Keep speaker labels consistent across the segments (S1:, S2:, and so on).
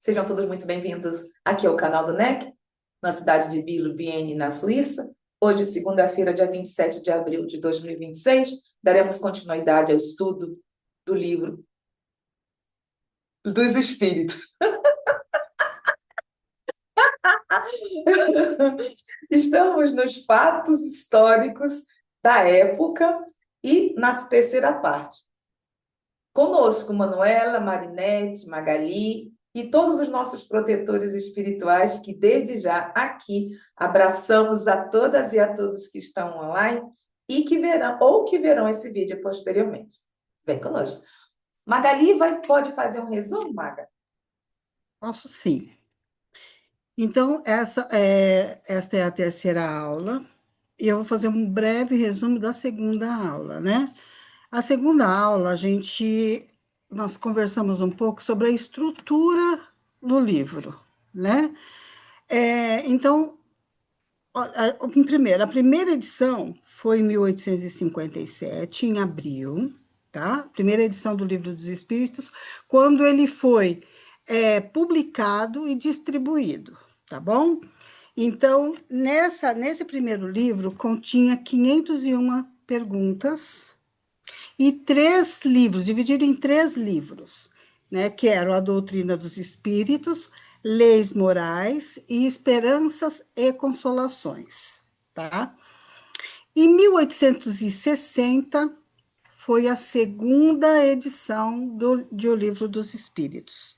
S1: Sejam todos muito bem-vindos aqui ao canal do NEC, na cidade de Biel, na Suíça. Hoje, segunda-feira, dia 27 de abril de 2026, daremos continuidade ao estudo do livro dos Espíritos. Estamos nos fatos históricos da época e na terceira parte. Conosco, Manuela, Marinete, Magali e todos os nossos protetores espirituais que, desde já, aqui, abraçamos a todas e a todos que estão online e que verão, ou que verão esse vídeo posteriormente. Vem conosco. Magali pode fazer um resumo, Maga?
S2: Posso sim. Então, esta é a terceira aula, e eu vou fazer um breve resumo da segunda aula, né? A segunda aula, nós conversamos um pouco sobre a estrutura do livro, né? Então, a primeira edição foi em 1857, em abril, tá? Primeira edição do Livro dos Espíritos, quando ele foi publicado e distribuído, tá bom? Então, nesse primeiro livro, continha 501 perguntas e três livros, dividido em três livros, né, que eram a Doutrina dos Espíritos, Leis Morais e Esperanças e Consolações, tá? Em 1860, foi a segunda edição de O Livro dos Espíritos.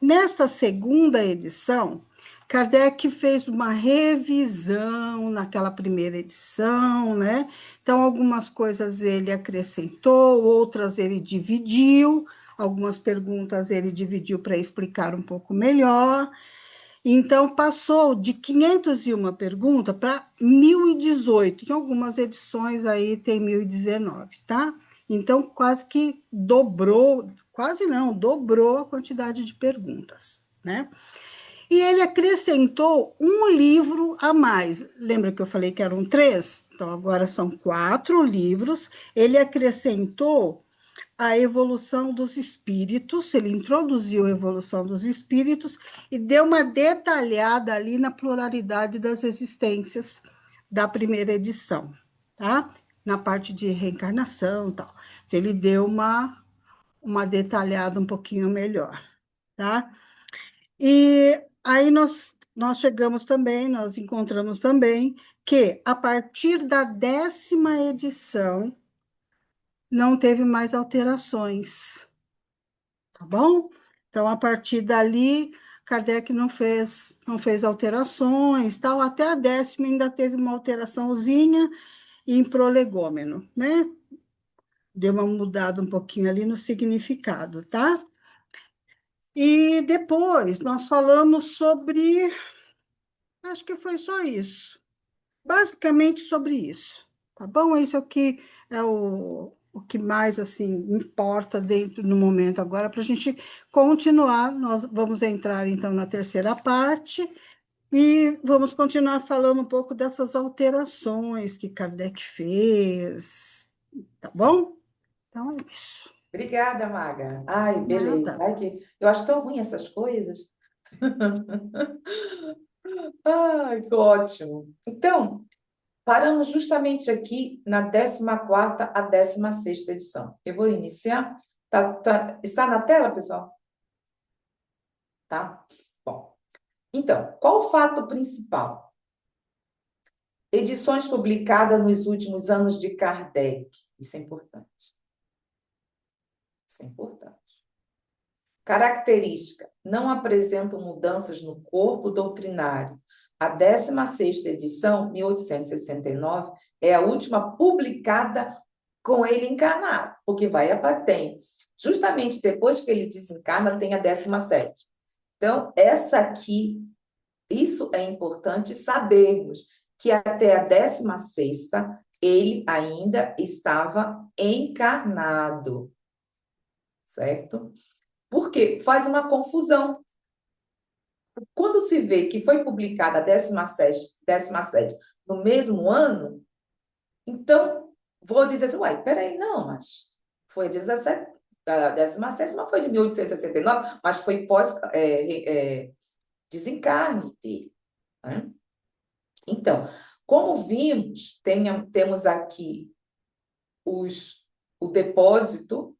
S2: Nesta segunda edição, Kardec fez uma revisão naquela primeira edição, né? Então, algumas coisas ele acrescentou, outras ele dividiu, algumas perguntas ele dividiu para explicar um pouco melhor. Então, passou de 501 perguntas para 1018. Em algumas edições aí tem 1019, tá? Então, quase que dobrou, quase não, dobrou a quantidade de perguntas, né? E ele acrescentou um livro a mais. Lembra que eu falei que eram três? Então, agora são 4 livros. Ele acrescentou a evolução dos espíritos, ele introduziu a evolução dos espíritos e deu uma detalhada ali na pluralidade das existências da primeira edição, tá? Na parte de reencarnação e tal. Então, ele deu uma detalhada um pouquinho melhor, tá? E aí nós chegamos também, nós encontramos também que a partir da 10ª edição não teve mais alterações, tá bom? Então, a partir dali, Kardec não fez alterações, tal, até a 10ª ainda teve uma alteraçãozinha em prolegômeno, né? Deu uma mudada um pouquinho ali no significado, tá? E depois nós falamos sobre, acho que foi só isso, basicamente sobre isso, tá bom? Isso é o que mais, assim, importa dentro no momento agora, para a gente continuar, nós vamos entrar, então, na terceira parte, e vamos continuar falando um pouco dessas alterações que Kardec fez, tá bom? Então, é isso.
S1: Obrigada, Maga. Ai, beleza.
S2: Nada.
S1: Ai, eu acho tão ruim essas coisas. Ai, que ótimo. Então, paramos justamente aqui na 14ª a 16ª edição. Eu vou iniciar. Está na tela, pessoal? Tá? Bom, então, qual o fato principal? Edições publicadas nos últimos anos de Kardec. Isso é importante. Isso é importante. Característica: não apresentam mudanças no corpo doutrinário. A 16ª edição, 1869, é a última publicada com ele encarnado, porque tem. Justamente depois que ele desencarna, tem a 17ª. Então, essa aqui, isso é importante sabermos, que até a 16ª ele ainda estava encarnado, certo? Porque faz uma confusão. Quando se vê que foi publicada a 17ª no mesmo ano, então vou dizer assim, uai, peraí, não, mas foi 17, da 17ª foi de 1869, mas foi pós desencarne dele, né? Então, como vimos, temos aqui o depósito.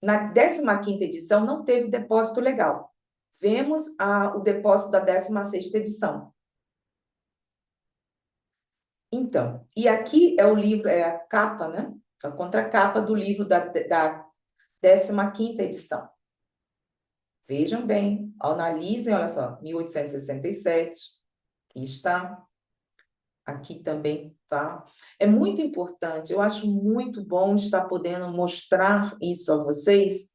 S1: Na 15ª edição não teve depósito legal. Vemos o depósito da 16ª edição. Então, e aqui é o livro, é a capa, né? A contracapa do livro da 15ª edição. Vejam bem, analisem, olha só, 1867, aqui está, aqui também tá. É muito importante, eu acho muito bom estar podendo mostrar isso a vocês,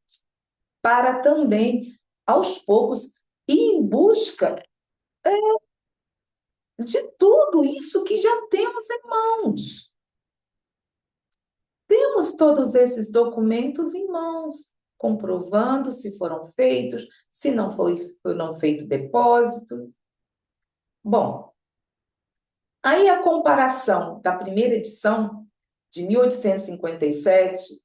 S1: para também, aos poucos, ir em busca de tudo isso que já temos em mãos. Temos todos esses documentos em mãos, comprovando se foram feitos, se não não feito depósito. Bom, aí a comparação da primeira edição, de 1857,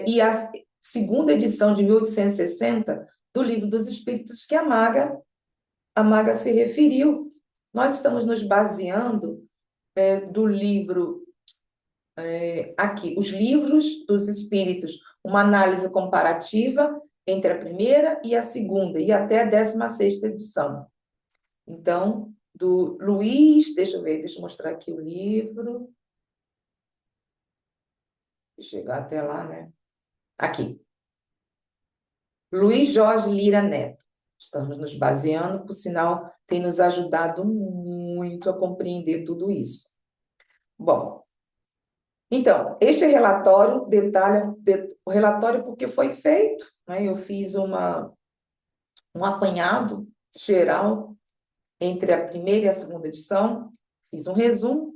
S1: e a segunda edição, de 1860, do Livro dos Espíritos, que a Maga se referiu. Nós estamos nos baseando do livro, aqui, Os Livros dos Espíritos, uma análise comparativa entre a primeira e a segunda, e até a 16ª edição. Então, do Luiz, deixa eu mostrar aqui o livro. Deixa eu chegar até lá, né? Aqui. Luiz Jorge Lira Neto. Estamos nos baseando, por sinal, tem nos ajudado muito a compreender tudo isso. Bom, então, este relatório detalha o relatório porque foi feito, né? Eu fiz um apanhado geral entre a primeira e a segunda edição, fiz um resumo,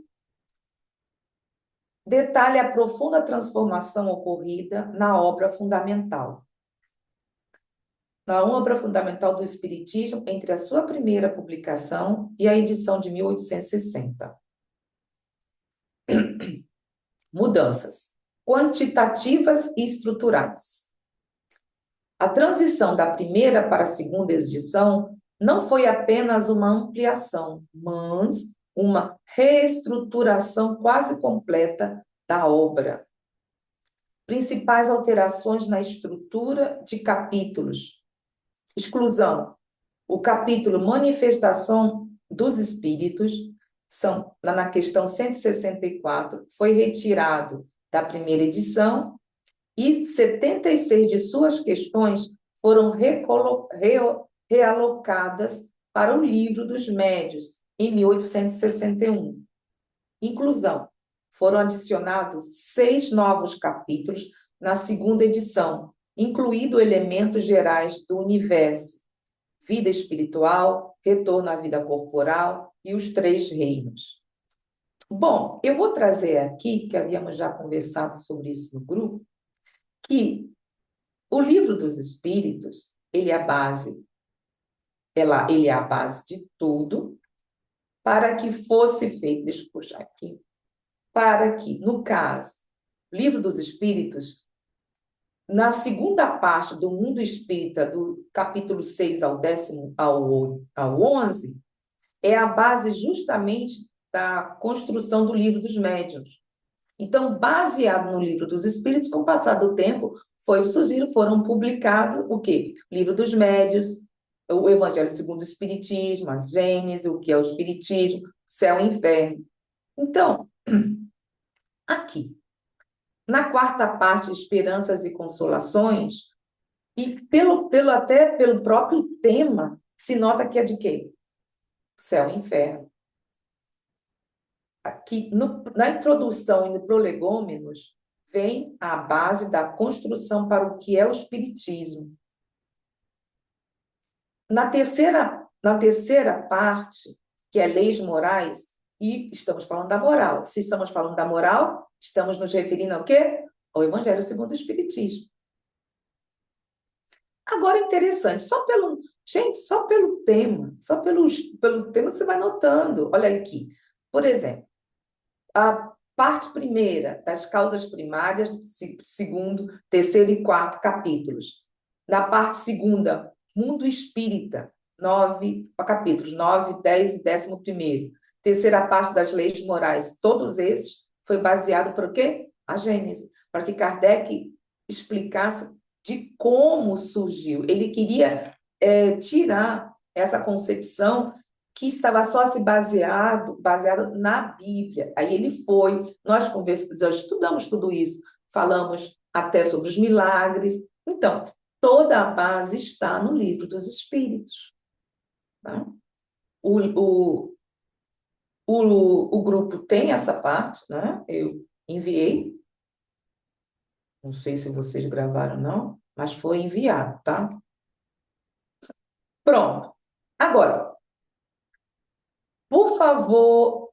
S1: detalha a profunda transformação ocorrida na obra fundamental. Na obra fundamental do Espiritismo, entre a sua primeira publicação e a edição de 1860. Mudanças quantitativas e estruturais. A transição da primeira para a segunda edição não foi apenas uma ampliação, mas uma reestruturação quase completa da obra. Principais alterações na estrutura de capítulos. Exclusão. O capítulo Manifestação dos Espíritos, na questão 164, foi retirado da primeira edição e 76 de suas questões foram realocadas para o Livro dos Médiuns, em 1861. Inclusão. Foram adicionados 6 novos capítulos na segunda edição, incluído elementos gerais do universo, vida espiritual, retorno à vida corporal e os 3 reinos. Bom, eu vou trazer aqui, que havíamos já conversado sobre isso no grupo, que o Livro dos Espíritos, ele é a base de tudo, para que fosse feito, deixa eu puxar aqui, para que, no caso, o Livro dos Espíritos, na segunda parte do Mundo Espírita, do capítulo 6 ao 11, é a base justamente da construção do Livro dos Médiuns. Então, baseado no Livro dos Espíritos, com o passar do tempo, foram publicados o quê? O Livro dos Médiuns, o Evangelho segundo o Espiritismo, a Gênese, o que é o Espiritismo, Céu e Inferno. Então, aqui, na quarta parte, Esperanças e Consolações, e até pelo próprio tema, se nota que é de quê? Céu e Inferno. Aqui, na introdução e no prolegômenos, vem a base da construção para o que é o Espiritismo. Na terceira parte, que é leis morais, e estamos falando da moral. Se estamos falando da moral, estamos nos referindo ao quê? Ao Evangelho segundo o Espiritismo. Agora, interessante, só pelo tema, pelo tema você vai notando. Olha aqui, por exemplo, Parte primeira, das causas primárias, segundo, terceiro e quarto capítulos. Na parte segunda, mundo espírita, 9 capítulos, 9, 10 e 11º. Terceira parte das leis morais, todos esses foi baseado por quê? A Gênese, para que Kardec explicasse de como surgiu. Ele queria tirar essa concepção que estava só se baseado na Bíblia. Aí ele foi, nós conversamos, já estudamos tudo isso, falamos até sobre os milagres. Então, toda a base está no livro dos Espíritos. Tá? O, o, o grupo tem essa parte, né? Eu enviei, não sei se vocês gravaram ou não, mas foi enviado, tá? Pronto. Agora, por favor,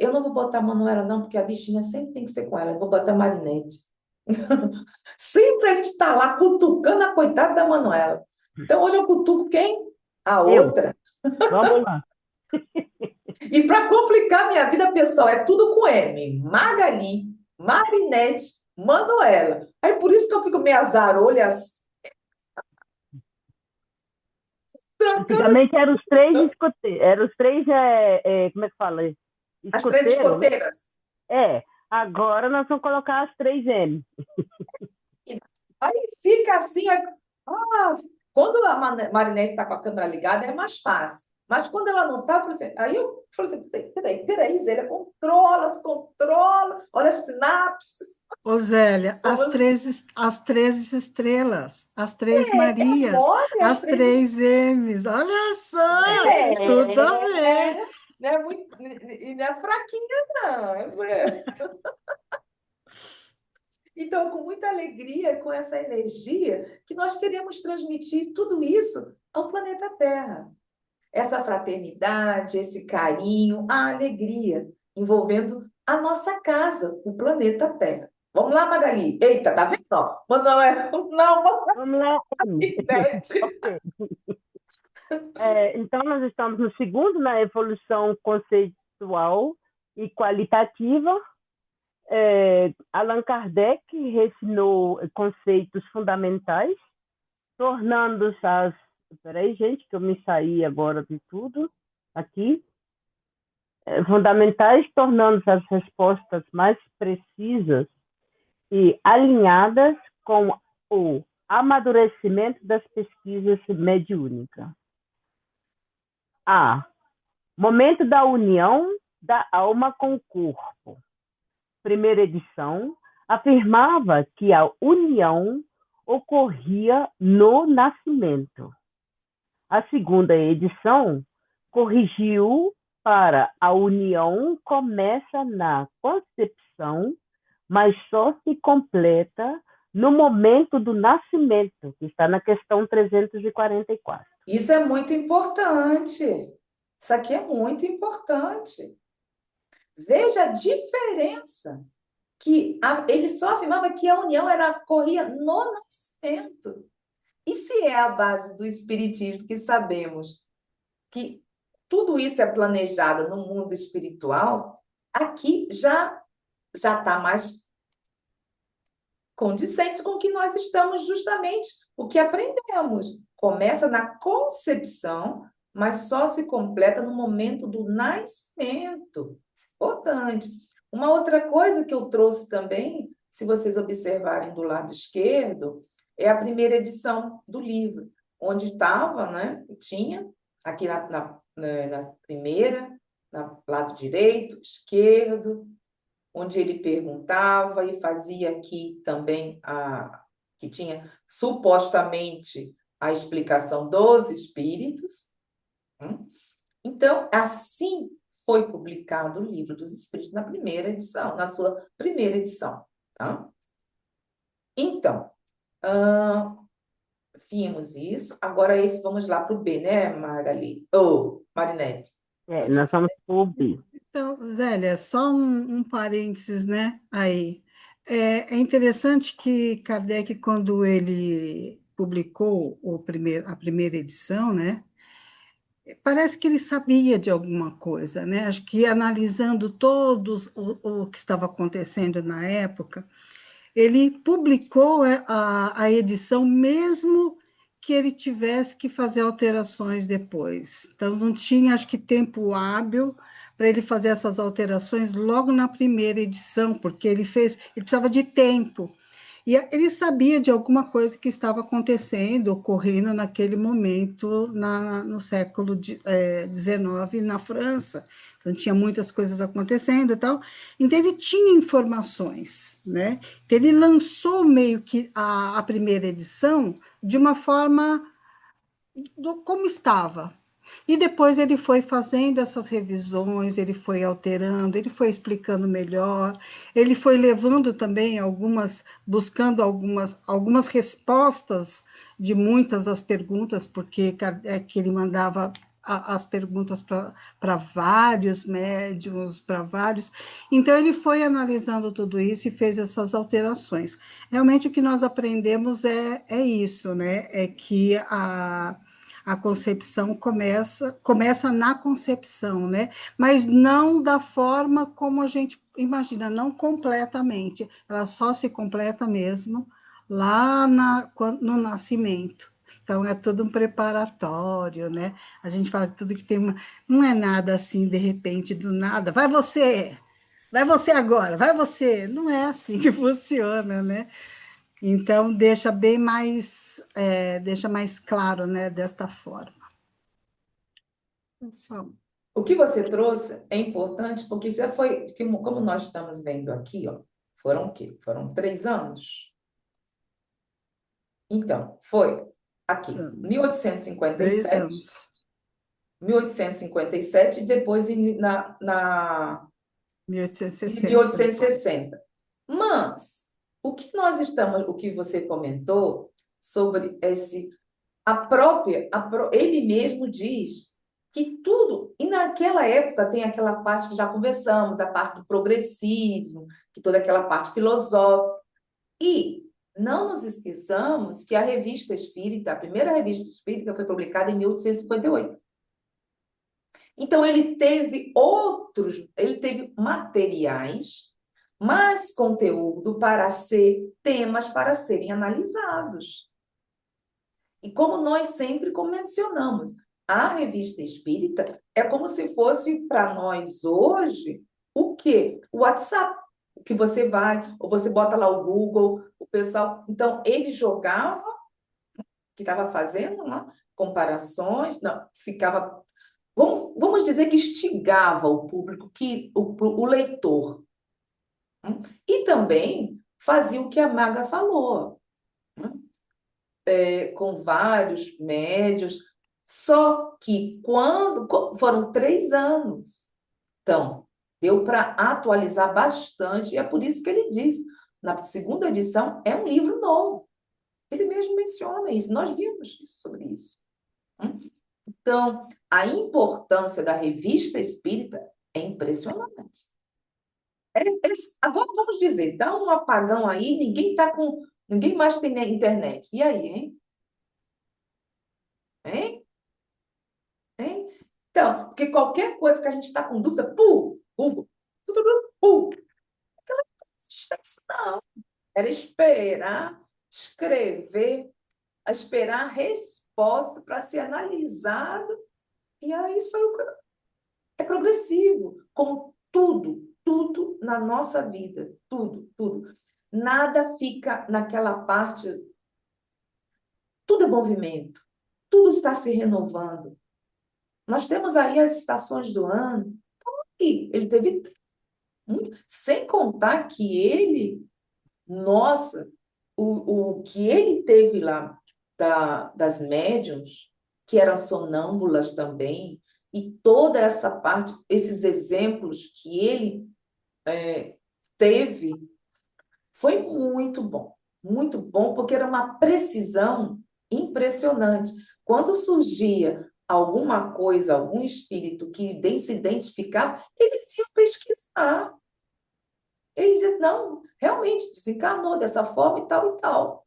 S1: eu não vou botar a Manuela, não, porque a bichinha sempre tem que ser com ela. Eu vou botar a Marinete. Sempre a gente está lá cutucando a coitada da Manuela. Então, hoje eu cutuco quem? A
S3: Eu,
S1: outra.
S3: vamos lá.
S1: E para complicar minha vida pessoal, é tudo com M. Magali, Marinete, Manuela. Aí por isso que eu fico meio azarolhas, trocando
S3: Antigamente eram os três escoteiros, eram os três, como é que fala?
S1: as três
S3: Escoteiros, né?
S1: escoteiras.
S3: Agora nós vamos colocar as três M.
S1: Aí fica assim, ah, quando a Marinette está com a câmera ligada, é mais fácil. Mas quando ela não está, aí eu falei assim, peraí, Zélia, controla, se controla, olha as sinapses.
S2: Ô, Zélia,
S1: Vamos-
S2: as três estrelas, as três
S1: É
S2: Marias,
S1: mole as
S2: as
S1: três.
S2: três M's, olha só, tudo a ver.
S1: É, não é muito, e não é fraquinha, não. Então, com muita alegria, com essa energia, que nós queremos transmitir tudo isso ao planeta Terra. Essa fraternidade, esse carinho, a alegria, envolvendo a nossa casa, o planeta Terra. Vamos lá, Magali. Eita, tá vendo? Ó, Manoel, não,
S3: Vamos lá, M.
S1: Magali.
S3: Então, nós estamos no segundo, na evolução conceitual e qualitativa. Allan Kardec refinou conceitos fundamentais, tornando-os as. Peraí, gente, que eu me saí agora de tudo aqui. Fundamentais, tornando as respostas mais precisas e alinhadas com o amadurecimento das pesquisas mediúnicas. A. Momento da união da alma com o corpo. Primeira edição afirmava que a união ocorria no nascimento. A segunda edição corrigiu para a união começa na concepção, mas só se completa no momento do nascimento, que está na questão 344.
S1: Isso é muito importante. Isso aqui é muito importante. Veja a diferença que ele só afirmava que a união corria no nascimento. E se é a base do espiritismo, que sabemos que tudo isso é planejado no mundo espiritual, aqui já está mais condizente com o que nós estamos justamente, o que aprendemos. Começa na concepção, mas só se completa no momento do nascimento. Importante. Uma outra coisa que eu trouxe também, se vocês observarem do lado esquerdo, é a primeira edição do livro, onde estava, né? Tinha aqui na primeira, no lado direito, esquerdo, onde ele perguntava e fazia aqui também que tinha supostamente a explicação dos espíritos. Então, assim foi publicado o Livro dos Espíritos na primeira edição, na sua primeira edição. Tá? Então, vimos isso. Agora, vamos lá para o B, né, Magali? Ou, Marinete?
S3: Nós vamos para o B.
S2: Então, Zélia, só um parênteses, né, aí. É interessante que Kardec, quando ele publicou a primeira edição, né, parece que ele sabia de alguma coisa, né? Acho que analisando todos o que estava acontecendo na época, ele publicou a edição, mesmo que ele tivesse que fazer alterações depois. Então, não tinha, acho que, tempo hábil para ele fazer essas alterações logo na primeira edição, porque ele precisava de tempo. E ele sabia de alguma coisa que estava acontecendo, ocorrendo naquele momento no século XIX na França. Então, tinha muitas coisas acontecendo e tal. Então, ele tinha informações, né? Então, ele lançou meio que a primeira edição de uma forma como estava. E depois ele foi fazendo essas revisões, ele foi alterando, ele foi explicando melhor, ele foi levando também buscando algumas respostas de muitas das perguntas, porque Kardec ele mandava as perguntas para vários médiums, para vários. Então, ele foi analisando tudo isso e fez essas alterações. Realmente, o que nós aprendemos é isso, né? É que a concepção começa na concepção, né? Mas não da forma como a gente imagina, não completamente. Ela só se completa mesmo lá no nascimento. Então, é tudo um preparatório, né? A gente fala que tudo que tem uma. Não é nada assim, de repente, do nada. Vai você agora, vai você. Não é assim que funciona, né? Então, deixa mais claro, né, desta forma. Pessoal,
S1: O que você trouxe é importante, porque já foi, como nós estamos vendo aqui, ó, foram o quê? Foram 3 anos. Então, foi aqui,
S2: anos, 3
S1: 1857,
S2: anos,
S1: 1857 e depois em
S2: 1860 depois.
S1: 1860. Mas o que você comentou sobre ele mesmo diz que tudo, e naquela época tem aquela parte que já conversamos, a parte do progressismo, que toda aquela parte filosófica, e não nos esqueçamos que a revista espírita, a primeira revista espírita foi publicada em 1858. Então, ele teve materiais, mais conteúdo temas para serem analisados. E como nós sempre mencionamos, a revista espírita é como se fosse para nós hoje o quê? O WhatsApp, que você vai, ou você bota lá o Google, o pessoal. Então, ele jogava, que estava fazendo comparações, não, ficava. Vamos dizer que instigava o público, o leitor. E também fazia o que a Maga falou, com vários médios, só que quando foram 3 anos, então deu para atualizar bastante, e é por isso que ele diz, na segunda edição é um livro novo. Ele mesmo menciona isso, nós vimos sobre isso. Então, a importância da revista espírita é impressionante. Agora vamos dizer, dá um apagão aí, ninguém mais tem internet. E aí, hein? Hein? Hein? Então, porque qualquer coisa que a gente está com dúvida, Google, pum. Aquela coisa, não. Era esperar, escrever, esperar a resposta para ser analisado. E aí isso é progressivo, como tudo na nossa vida, tudo. Nada fica naquela parte, tudo é movimento, tudo está se renovando. Nós temos aí as estações do ano, e ele teve muito, sem contar que nossa, o que ele teve lá das médiuns, que eram sonâmbulas também, e toda essa parte, esses exemplos que ele teve, foi muito bom, porque era uma precisão impressionante. Quando surgia alguma coisa, algum espírito que se identificava, eles iam pesquisar. Eles diziam, não, realmente desencarnou dessa forma e tal e tal.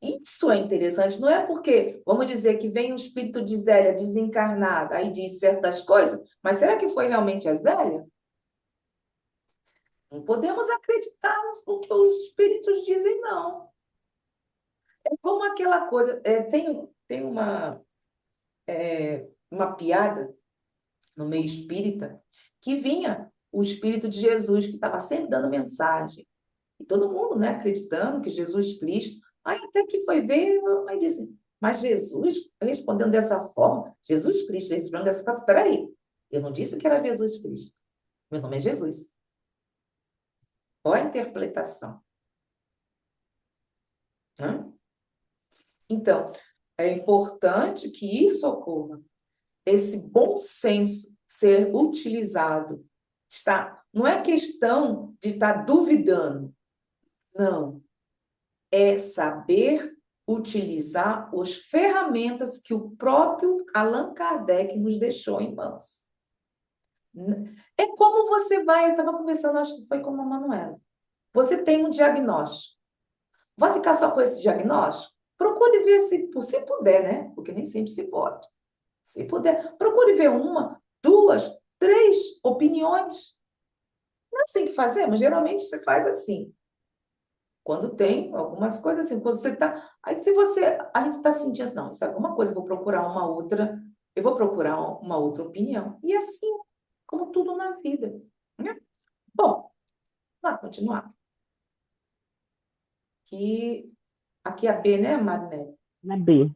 S1: Isso é interessante, não é porque, vamos dizer, que vem o espírito de Zélia desencarnada, aí diz certas coisas, mas será que foi realmente a Zélia? Não podemos acreditar no que os espíritos dizem, não. É como aquela coisa, tem uma piada no meio espírita que vinha o espírito de Jesus, que estava sempre dando mensagem. E todo mundo, né, acreditando que Jesus Cristo. Aí até que foi ver, aí disse, mas Jesus, respondendo dessa forma, Jesus Cristo, respondendo dessa forma, espera aí, eu não disse que era Jesus Cristo. Meu nome é Jesus. Qual a interpretação? Hã? Então, é importante que isso ocorra, esse bom senso ser utilizado. Não é questão de estar duvidando, não. É saber utilizar as ferramentas que o próprio Allan Kardec nos deixou em mãos. É como você vai, eu estava conversando, acho que foi com a Manuela. Você tem um diagnóstico. Vai ficar só com esse diagnóstico? Procure ver se puder, né? Porque nem sempre se pode. Se puder, procure ver uma, duas, três opiniões. Não é assim que fazemos? Geralmente se faz assim. Quando tem algumas coisas assim, quando você está. Aí se você. A gente está sentindo assim, não, isso é alguma coisa, eu vou procurar uma outra, eu vou procurar uma outra opinião. E assim, como tudo na vida. Né? Bom, vamos continuar. Aqui é a B, né, Marinette?
S3: Na B.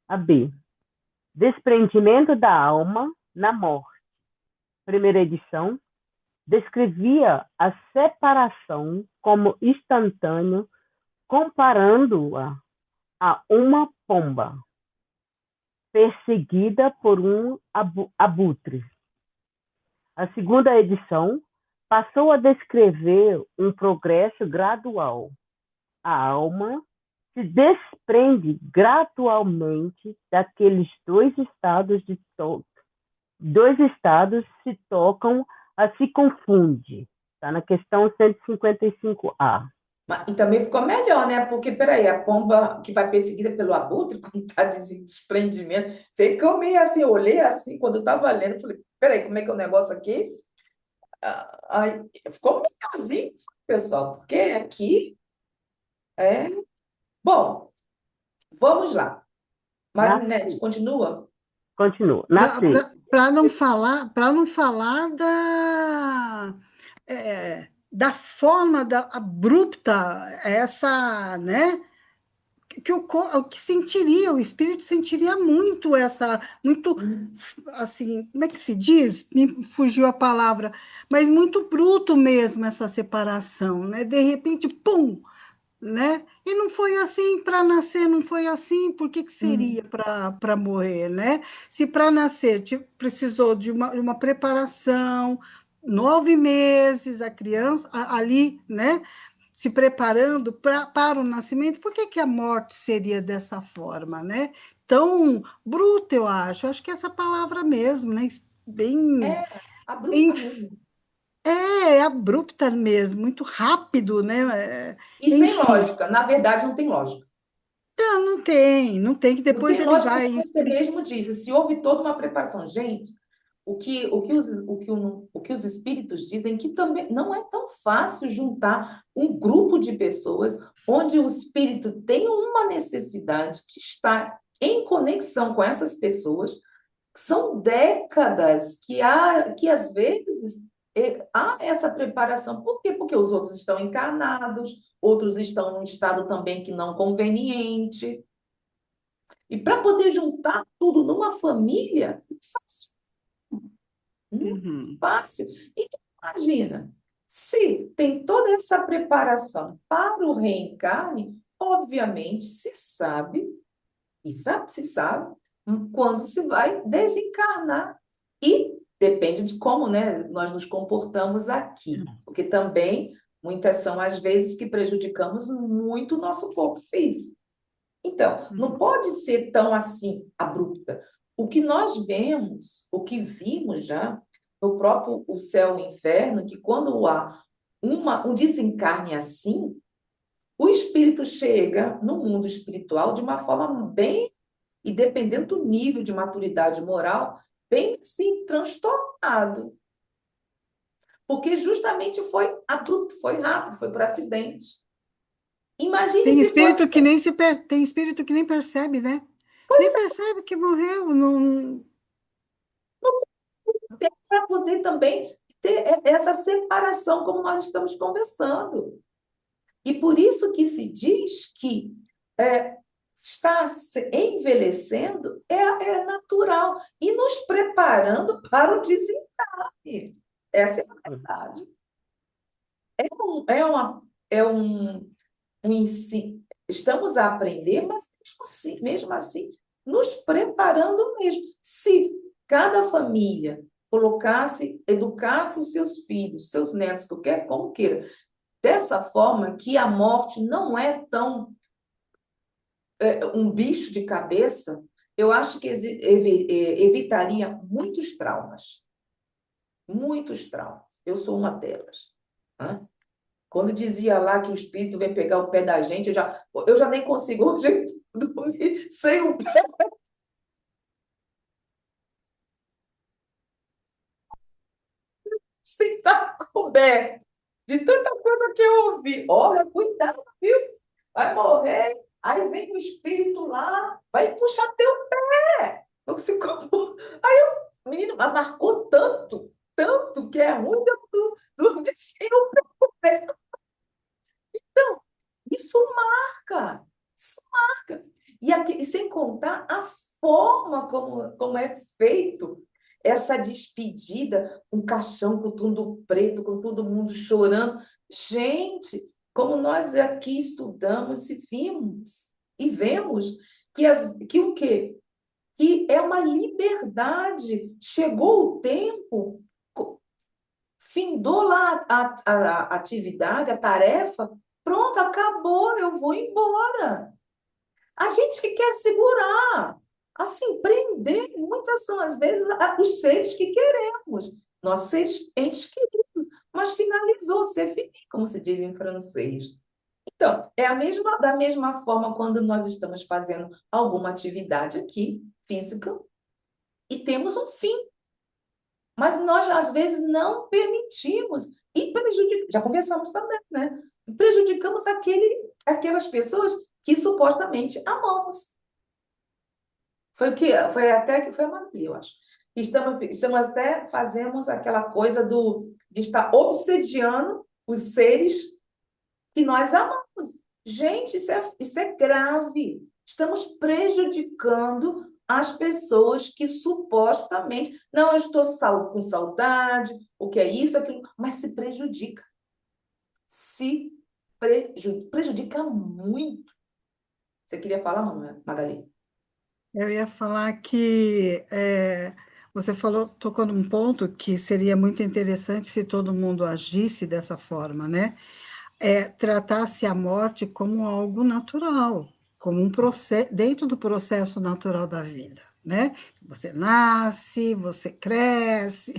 S3: A B. Desprendimento da alma na morte. Primeira edição. Descrevia a separação como instantâneo, comparando-a a uma pomba perseguida por um abutre. A segunda edição passou a descrever um progresso gradual. A alma se desprende gradualmente daqueles dois estados se tocam a se confunde. Está na questão 155A.
S1: E também ficou melhor, né? Porque, peraí, a pomba que vai perseguida pelo abutre, quando está de desprendimento, ficou meio assim, eu olhei assim, quando eu estava lendo, falei, peraí, como é que é o negócio aqui? Aí, ficou melhorzinho, pessoal, porque aqui é... Bom, vamos lá. Marinette, continua?
S3: Continua. Na C.
S2: Para não falar da forma abrupta, essa, né? Que sentiria, o espírito sentiria muito, assim, como é que se diz? Me fugiu a palavra, mas muito bruto mesmo essa separação, né? De repente, pum, né? E não foi assim para nascer, não foi assim, por que seria
S1: Hum.
S2: para morrer, né? Se para nascer precisou de uma preparação, 9 meses, a criança ali, né? Se preparando para o nascimento, por que a morte seria dessa forma, né? Tão bruta, eu acho. Acho que essa palavra mesmo, né? Bem,
S1: É,
S2: bem
S1: abrupta mesmo.
S2: abrupta mesmo, muito rápido, né?
S1: E sem
S2: Enfim.
S1: lógica. Na verdade, não tem lógica.
S2: Não tem, que
S1: Não
S2: depois
S1: tem
S2: ele
S1: lógica,
S2: vai
S1: como você mesmo disse. Se houve toda uma preparação. Gente, o que os espíritos dizem que também não é tão fácil juntar um grupo de pessoas onde o espírito tem uma necessidade de estar em conexão com essas pessoas. São décadas que às vezes há essa preparação. Por quê? Porque os outros estão encarnados, outros estão num estado também que não conveniente. E para poder juntar tudo numa família, não é fácil. Não é
S2: Uhum,
S1: fácil. Então, imagina, se tem toda essa preparação para o reencarne, obviamente se sabe quando se vai desencarnar. E depende de como, né, nós nos comportamos aqui. Porque também, muitas são as vezes que prejudicamos muito o nosso corpo físico. Então, não
S2: uhum,
S1: pode ser tão assim, abrupta. O que nós vemos, o que vimos já, no próprio O Céu e o Inferno, que quando há um desencarne assim, O espírito chega no mundo espiritual de uma forma bem, e dependendo do nível de maturidade moral, bem assim, transtornado. Porque justamente foi abrupto, foi rápido, foi por acidente. Imagine
S2: Tem
S1: se fosse.
S2: espírito que nem tem espírito que nem percebe, né? Nem percebe que morreu, não.
S1: Para poder também ter essa separação, como nós estamos conversando. E por isso que se diz que está envelhecendo é natural e nos preparando para o desencarne. Essa é a verdade. É um, é uma, é um ensino. Estamos a aprender, mas mesmo assim, nos preparando mesmo. Se cada família colocasse, educasse os seus filhos, seus netos, qualquer como queira, dessa forma que a morte não é tão um bicho de cabeça, eu acho que evitaria muitos traumas. Muitos traumas. Eu sou uma delas. Né? Quando dizia lá que o espírito vem pegar o pé da gente, eu já nem consigo hoje dormir sem o pé, sem estar coberto. De tanta coisa que eu ouvi. Olha, cuidado, viu? Vai morrer. Aí vem o espírito lá, vai puxar teu pé. Eu se como... Menino, mas marcou tanto, tanto, que é ruim de eu dormir sem o pé. Então, isso marca. Isso marca. E sem contar a forma como é feito essa despedida, um caixão com tudo preto, com todo mundo chorando. Gente, como nós aqui estudamos e vemos que o quê? Que é uma liberdade. Chegou o tempo, findou lá a atividade, a tarefa, pronto, acabou, eu vou embora. A gente que quer segurar, assim, prender, muitas são as vezes os seres que queremos, nossos seres, entes queridos, mas finalizou, c'est fini, como se diz em francês. Então, da mesma forma quando nós estamos fazendo alguma atividade aqui, física, e temos um fim, mas nós às vezes não permitimos e prejudicamos, já conversamos também, né? Prejudicamos aquelas pessoas que supostamente amamos. Foi o que foi até que foi a Maria, eu acho. Estamos até fazemos aquela coisa de estar obsediando os seres que nós amamos. Gente, isso é grave. Estamos prejudicando as pessoas que supostamente, não, eu estou com saudade, o que é isso, aquilo, mas se prejudica. Se prejudica muito. Você queria falar, Magali?
S2: Eu ia falar que você tocou num ponto que seria muito interessante se todo mundo agisse dessa forma, né? Tratasse a morte como algo natural, como um processo, dentro do processo natural da vida, né? Você nasce, você cresce,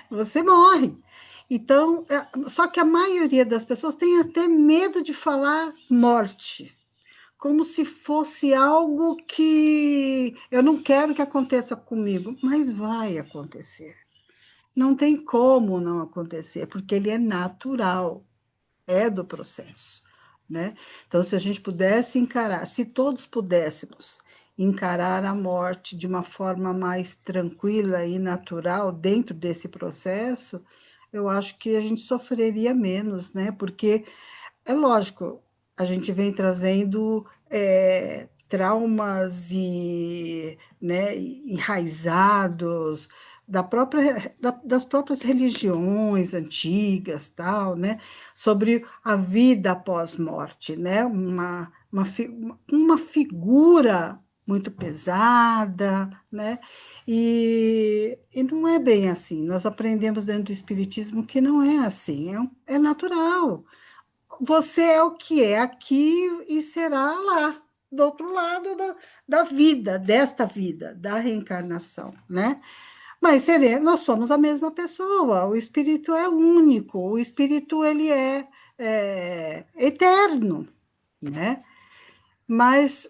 S2: você morre. Então, só que a maioria das pessoas tem até medo de falar morte, como se fosse algo que eu não quero que aconteça comigo, mas vai acontecer. Não tem como não acontecer, porque ele é natural, é do processo, né? Então, se a gente pudesse encarar, se todos pudéssemos encarar a morte de uma forma mais tranquila e natural dentro desse processo, eu acho que a gente sofreria menos, né? Porque é lógico, a gente vem trazendo traumas né, enraizados das próprias religiões antigas, tal, né, sobre a vida após morte, né, uma figura muito pesada, né, e não é bem assim. Nós aprendemos dentro do Espiritismo que não é assim, é natural. Você é o que é aqui e será lá, do outro lado da vida, desta vida, da reencarnação, né? Mas nós somos a mesma pessoa, o espírito é único, o espírito ele é eterno, né? Mas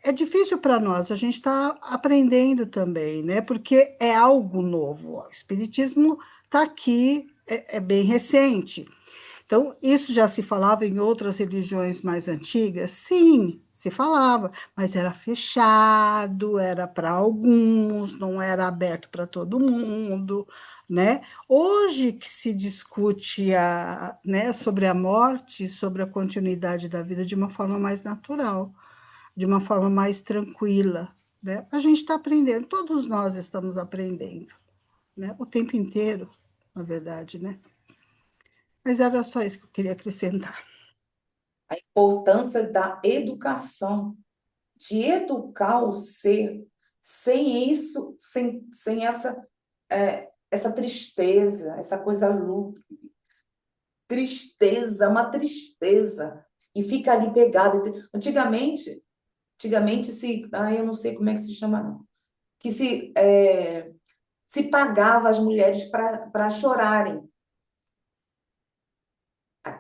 S2: é difícil para nós, a gente está aprendendo também, né? Porque é algo novo. O Espiritismo está aqui, é bem recente. Então, isso já se falava em outras religiões mais antigas? Sim, se falava, mas era fechado, era para alguns, não era aberto para todo mundo, né? Hoje que se discute né, sobre a morte, sobre a continuidade da vida de uma forma mais natural, de uma forma mais tranquila, né? A gente está aprendendo, todos nós estamos aprendendo, né? O tempo inteiro, na verdade, né? Mas era só isso que eu queria acrescentar.
S1: A importância da educação, de educar o ser, sem isso, sem essa tristeza, essa coisa tristeza, uma tristeza, e fica ali pegado. Antigamente eu não sei como é que se chama, não, que se pagava as mulheres para chorarem.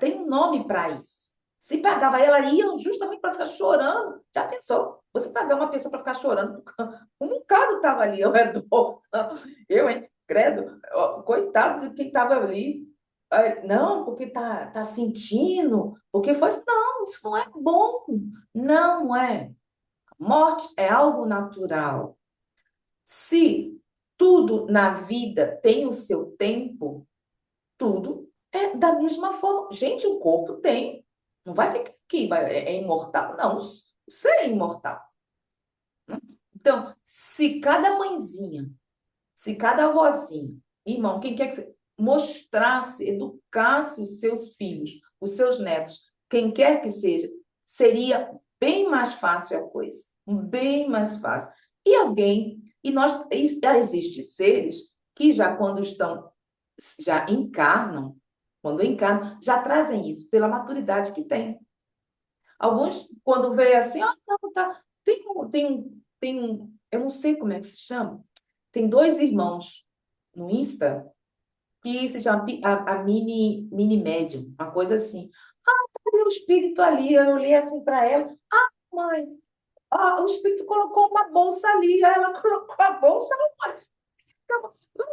S1: Tem um nome para isso. Se pagava, ela ia justamente para ficar chorando. Já pensou? Você pagar uma pessoa para ficar chorando, como um cara estava ali ao redor. Eu, hein? Credo, coitado de quem estava ali. Não, porque tá sentindo, porque foi. Não, isso não é bom. Não é. Morte é algo natural. Se tudo na vida tem o seu tempo, tudo é da mesma forma. Gente, o corpo tem. Não vai ficar aqui, é imortal? Não, você é imortal. Então, se cada mãezinha, se cada avózinha, irmão, quem quer que você mostrasse, educasse os seus filhos, os seus netos, quem quer que seja, seria bem mais fácil a coisa, bem mais fácil. Existem seres que já quando já encarnam, quando encarnam, já trazem isso pela maturidade que tem. Alguns, quando vê assim, não, tá, eu não sei como é que se chama, tem dois irmãos no Insta que se chama a mini médium, uma coisa assim. Cadê o espírito ali? Eu olhei assim para ela, mãe, o espírito colocou uma bolsa ali, aí ela colocou a bolsa, mãe,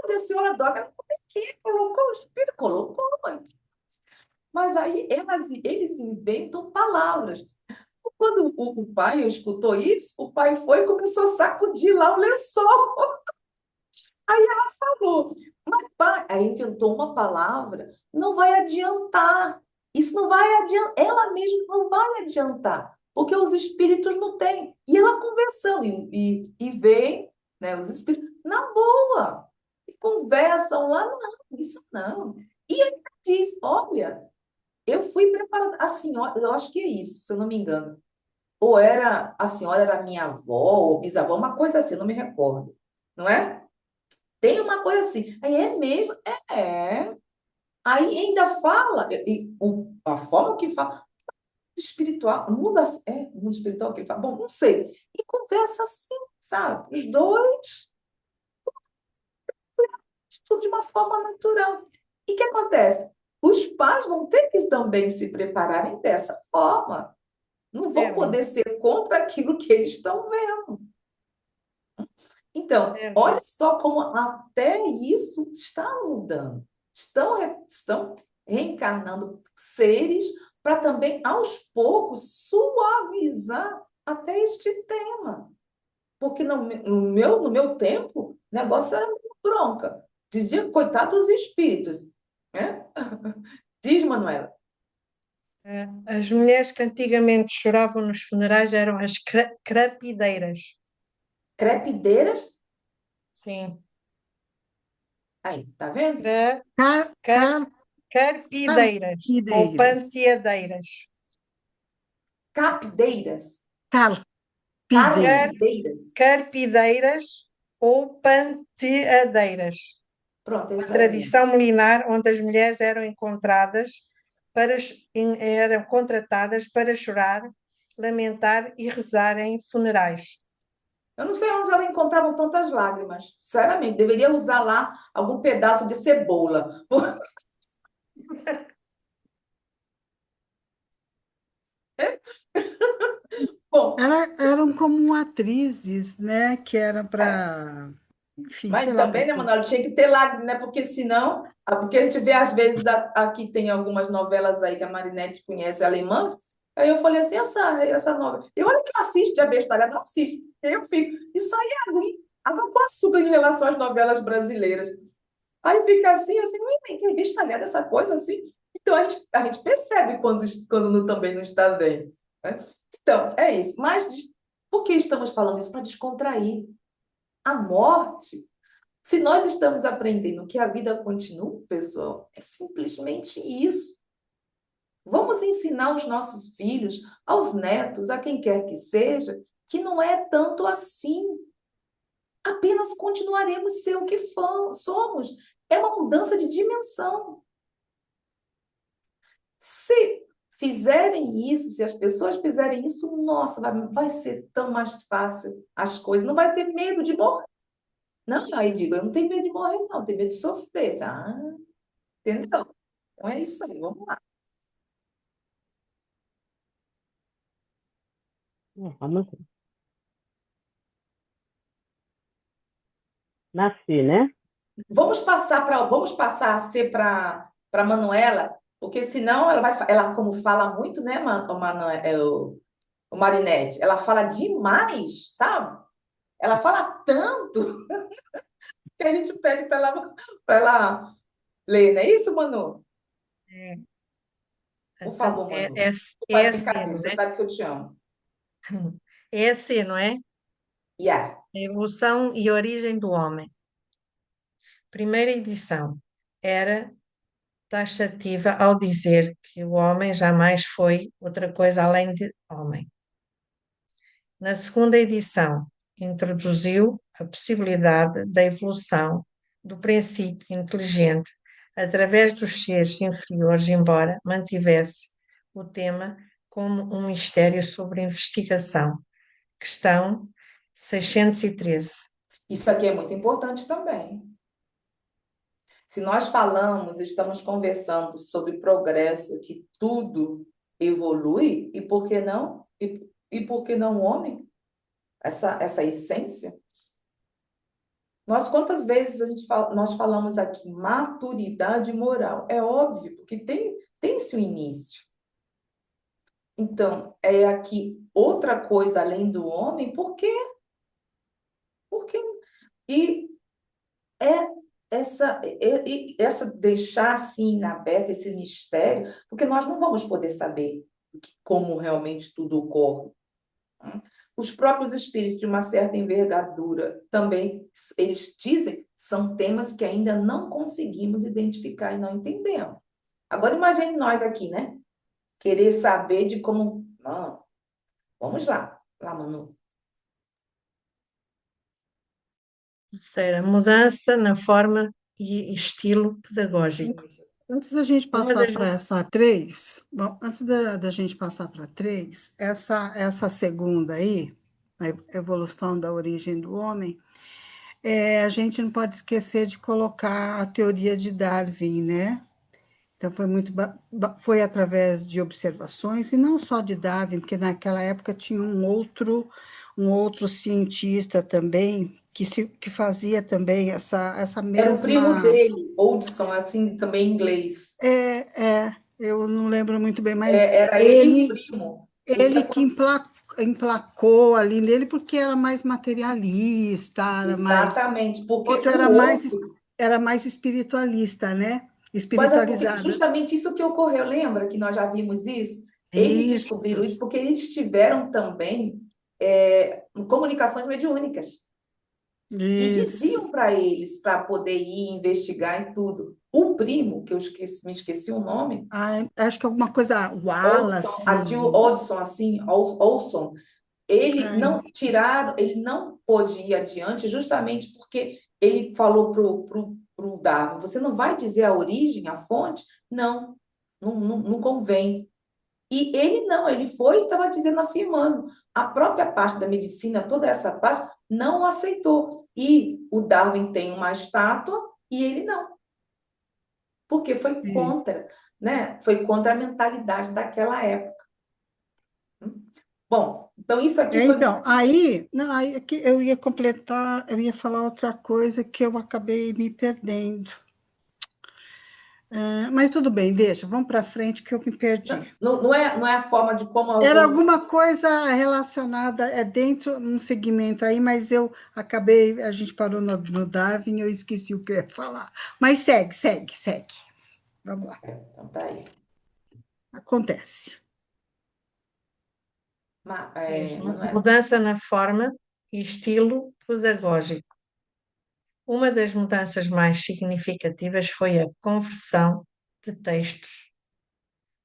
S1: onde a senhora dorme? Ela, como é que colocou o espírito? Colocou, mãe. Mas aí eles inventam palavras. Quando o pai escutou isso, o pai foi e começou a sacudir lá o lençol. Aí ela falou, mas pai, aí inventou uma palavra, não vai adiantar. Isso não vai adiantar, ela mesma não vai adiantar, porque os espíritos não têm. E ela conversando, e vem, né, os espíritos, na boa, e conversam lá, não, isso não. E ele diz, olha, eu fui preparada, a senhora, eu acho que é isso, se eu não me engano. Ou era, a senhora era minha avó ou bisavó, uma coisa assim, eu não me recordo. Não é? Tem uma coisa assim. Aí é mesmo? É. Aí ainda fala, a forma que fala, espiritual, mundo espiritual que ele fala, bom, não sei. E conversa assim, sabe? Os dois, tudo de uma forma natural. E o que acontece? Os pais vão ter que também se prepararem dessa forma. Não vão
S4: Certo,
S1: poder ser contra aquilo que eles estão vendo. Então,
S4: certo.
S1: olha só como até isso está mudando. Estão reencarnando seres para também, aos poucos, suavizar até este tema. Porque no meu tempo, o negócio era muito bronca. Dizia, coitado dos espíritos. Né? Diz, Manuela.
S4: As mulheres que antigamente choravam nos funerais eram as crapideiras.
S1: Crepideiras.
S4: Sim.
S1: Aí, tá vendo?
S4: Cra,
S2: Car,
S4: car,
S2: car,
S4: carpideiras ou
S2: carpideiras.
S4: panteadeiras.
S1: Capideiras.
S2: Carpideiras.
S4: Car,
S1: Carpideiras.
S4: carpideiras ou panteadeiras.
S1: Pronto, é
S4: Uma
S1: isso aí.
S4: tradição milenar onde as mulheres eram encontradas eram contratadas para chorar, lamentar e rezar em funerais.
S1: Eu não sei onde ela encontrava tantas lágrimas. Sinceramente, deveria usar lá algum pedaço de cebola. Bom,
S2: Eram como atrizes, né? Que era
S1: é,
S2: para, enfim, sei
S1: mas
S2: lá para
S1: também, né,
S2: quê.
S1: Manuela, tinha que ter lágrima, né? Porque senão, porque a gente vê às vezes aqui tem algumas novelas aí que a Marinette conhece alemãs. Aí eu falei assim, essa novela. E olha que eu assisto de abestalhada, eu assisto. Aí eu fico, isso aí é ruim. Água com açúcar em relação às novelas brasileiras. Aí fica assim, assim, ué, que abestalhada essa coisa assim. Então a gente percebe quando também não está bem, né? Então, é isso. Mas por que estamos falando isso? Para descontrair. A morte, se nós estamos aprendendo que a vida continua, pessoal, é simplesmente isso. Vamos ensinar os nossos filhos, aos netos, a quem quer que seja, que não é tanto assim. Apenas continuaremos ser o que somos. É uma mudança de dimensão. Se fizerem isso, se as pessoas fizerem isso, nossa, vai ser tão mais fácil as coisas. Não vai ter medo de morrer. Não, aí digo, eu não tenho medo de morrer, não, eu tenho medo de sofrer. Ah, entendeu? Então é isso aí, vamos lá.
S3: Vamos ver. Nasci, né?
S1: Vamos passar a ser para Manuela, porque senão ela como fala muito, né, o Marinette, ela fala demais, sabe? Ela fala tanto que a gente pede para ela ler, não é isso, Manu?
S4: É,
S1: Por
S4: então,
S1: favor, Manu.
S4: é
S1: Faz
S4: assim,
S1: brincadeira,
S4: não
S1: você
S4: é?
S1: sabe que eu te amo.
S4: É assim, não é?
S1: Yeah.
S4: A evolução e origem do homem. Primeira edição era taxativa ao dizer que o homem jamais foi outra coisa além de homem. Na segunda edição, introduziu a possibilidade da evolução do princípio inteligente através dos seres inferiores, embora mantivesse o tema como um mistério sobre investigação. Questão 613.
S1: Isso aqui é muito importante também. Se nós falamos, estamos conversando sobre progresso, que tudo evolui, e por que não? E por que não o homem? Essa essência? Nós, quantas vezes nós falamos aqui maturidade moral? É óbvio, porque tem-se um início. Então, é aqui outra coisa além do homem, por quê? Porque e é essa deixar assim na aberta esse mistério, porque nós não vamos poder saber como realmente tudo ocorre. Né? Os próprios espíritos de uma certa envergadura também, eles dizem, são temas que ainda não conseguimos identificar e não entendemos. Agora imagine nós aqui, né? Querer saber de como. Não, vamos lá, Manu.
S4: Terceira, mudança na forma e estilo pedagógico.
S2: Antes da gente
S4: Uma
S2: passar
S4: das
S2: para essa três, bom, antes da gente passar para três, essa segunda aí, a evolução da origem do homem, a gente não pode esquecer de colocar a teoria de Darwin, né? Então foi foi através de observações e não só de Darwin, porque naquela época tinha um outro cientista também que fazia também essa
S1: Era o primo
S2: mesma.
S1: dele, Oldson, assim, também em inglês.
S2: Eu não lembro muito bem, mas
S1: Era ele e o
S2: ele
S1: primo. O que
S2: ele que emplacou ali nele porque era mais materialista,
S1: Exatamente, porque
S2: outro
S1: o outro.
S2: era mais espiritualista, né?
S1: Mas é porque
S2: Espiritualizada.
S1: justamente isso que ocorreu, lembra que nós já vimos isso? Eles descobriram
S2: Isso,
S1: isso porque eles tiveram também comunicações mediúnicas. E
S2: isso.
S1: diziam para eles para poder ir investigar e tudo. O primo, que me esqueci o nome,
S2: Ah, acho que alguma coisa
S1: Odson, a
S2: Wallace.
S1: Jill Odson, assim, Olson, ele
S2: Ai,
S1: não tiraram, ele não pôde ir adiante justamente porque ele falou pro Darwin, você não vai dizer a origem, a fonte? Não, não convém. E ele não, ele foi e estava dizendo, afirmando. A própria parte da medicina, toda essa parte, não o aceitou. E o Darwin tem uma estátua e ele não, porque foi
S2: sim.
S1: contra, né? Foi contra a mentalidade daquela época. Bom, então isso aqui foi.
S2: Então, aí, não, aí é que eu ia completar, eu ia falar outra coisa que eu acabei me perdendo. Mas tudo bem, deixa, vamos para frente que eu me perdi.
S1: Não é a forma de como nós
S2: Era
S1: vamos.
S2: alguma coisa relacionada, dentro, num segmento aí, mas eu acabei, a gente parou no Darwin, eu esqueci o que eu ia falar. Mas segue, segue, segue. Vamos lá,
S1: Então, tá aí.
S2: acontece.
S4: Mesmo.
S1: Manuela.
S4: Mudança na forma e estilo pedagógico. Uma das mudanças mais significativas foi a conversão de textos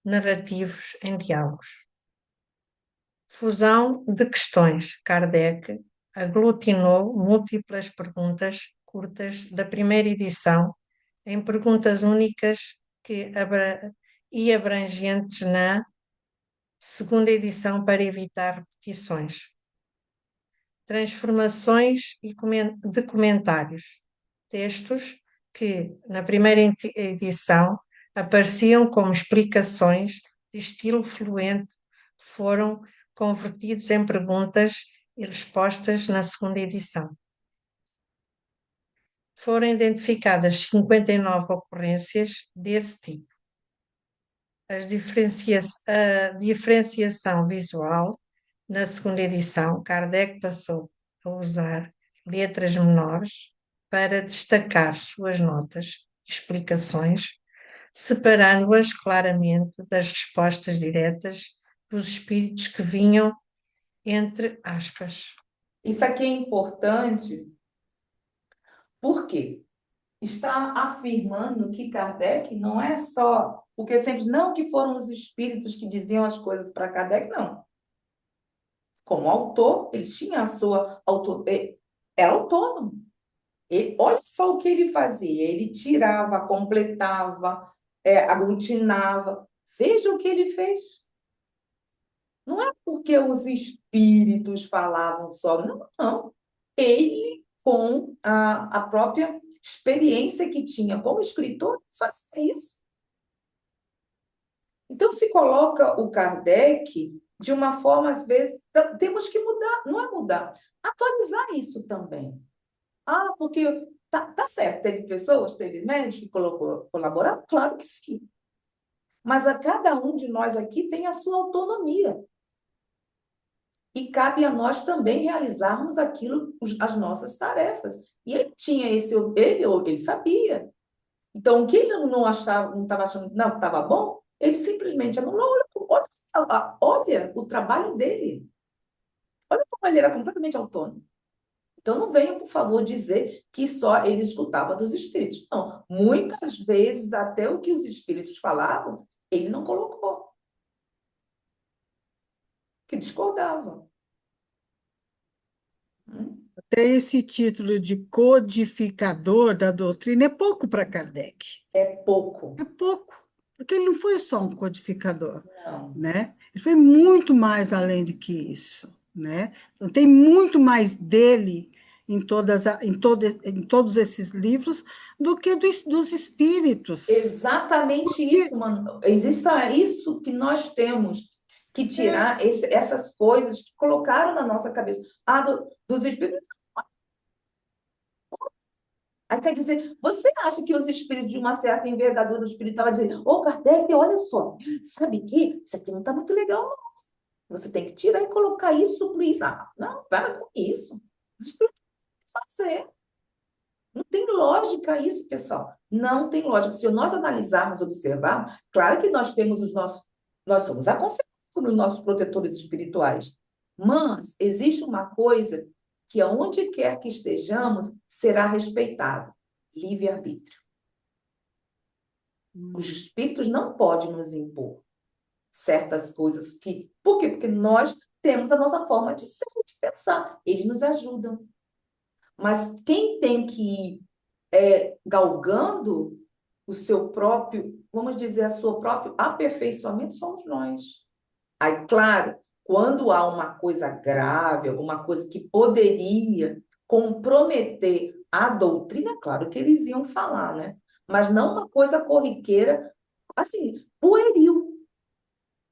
S4: narrativos em diálogos. Fusão de questões. Kardec aglutinou múltiplas perguntas curtas da primeira edição em perguntas únicas e abrangentes na segunda edição para evitar repetições. Transformações de comentários. Textos que, na primeira edição, apareciam como explicações de estilo fluente, foram convertidos em perguntas e respostas na segunda edição. Foram identificadas 59 ocorrências desse tipo. A diferenciação visual, na segunda edição, Kardec passou a usar letras menores para destacar suas notas e explicações, separando-as claramente das respostas diretas dos espíritos que vinham entre aspas.
S1: Isso aqui é importante, por quê? Está afirmando que Kardec não é só. Porque sempre, não que foram os espíritos que diziam as coisas para Kardec, não. Como autor, ele tinha a sua autor, era autônomo. Olha só o que ele fazia. Ele tirava, completava, aglutinava. Veja o que ele fez. Não é porque os espíritos falavam só, não, não. Ele, com a própria experiência que tinha como escritor, fazia isso. Então, se coloca o Kardec de uma forma, às vezes, temos que mudar, não é mudar, atualizar isso também. Ah, porque tá certo, teve pessoas, teve médicos que colaboraram? Claro que sim. Mas a cada um de nós aqui tem a sua autonomia. E cabe a nós também realizarmos aquilo, as nossas tarefas. E ele tinha ele sabia. Então, o que ele não achava, não estava achando, não estava bom, ele simplesmente anulou. Olha o trabalho dele. Olha como ele era completamente autônomo. Então, não venham, por favor, dizer que só ele escutava dos espíritos. Não. Muitas vezes, até o que os espíritos falavam, ele não colocou. Que discordava.
S2: Até esse título de codificador da doutrina é pouco para Kardec.
S1: É pouco.
S2: É pouco, porque ele não foi só um codificador,
S1: Não.
S2: né? Ele foi muito mais além do que isso, né? Então, tem muito mais dele em todos esses livros do que dos espíritos.
S1: Exatamente
S2: Porque
S1: isso, mano. Existe isso que nós temos que
S2: é,
S1: tirar essas coisas que colocaram na nossa cabeça. Dos espíritos. Aí quer dizer, você acha que os espíritos de uma certa envergadura espiritual vai dizer, ô Kardec, olha só, sabe que isso aqui não está muito legal, não. Você tem que tirar e colocar isso por isso. Ah, não, para com isso. Os espíritos têm que fazer. Não tem lógica isso, pessoal. Não tem lógica. Se nós analisarmos, observarmos, claro que nós temos nós somos aconselhados sobre os nossos protetores espirituais. Mas existe uma coisa que aonde quer que estejamos será respeitado: livre-arbítrio. Os espíritos não podem nos impor certas coisas que. Por quê? Porque nós temos a nossa forma de ser, de pensar. Eles nos ajudam. Mas quem tem que ir galgando o seu próprio, vamos dizer, o seu próprio aperfeiçoamento somos nós. Aí, claro, quando há uma coisa grave, alguma coisa que poderia comprometer a doutrina, claro que eles iam falar, né? Mas não uma coisa corriqueira, assim, pueril,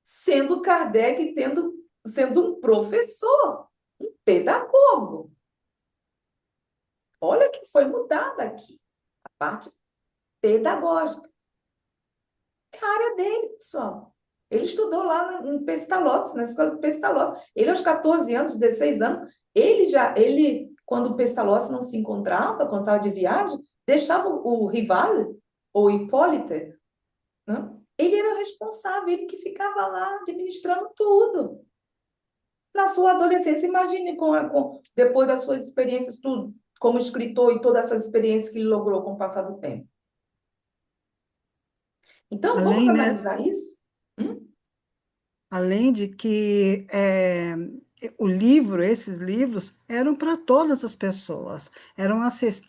S1: sendo Kardec tendo sendo um professor, um pedagogo. Olha que foi mudada aqui, a parte pedagógica. É a área dele, pessoal. Ele estudou lá em Pestalozzi, na escola de Pestalozzi. Ele, aos 14 anos, 16 anos, quando o Pestalozzi não se encontrava, quando estava de viagem, deixava o rival, o Hipólite, né? Ele era o responsável, ele que ficava lá administrando tudo. Na sua adolescência, imagine depois das suas experiências, tudo, como escritor e todas essas experiências que ele logrou com o passar do tempo. Então, vamos
S2: Além, né,
S1: analisar isso? Hum?
S2: além de que esses livros eram para todas as pessoas,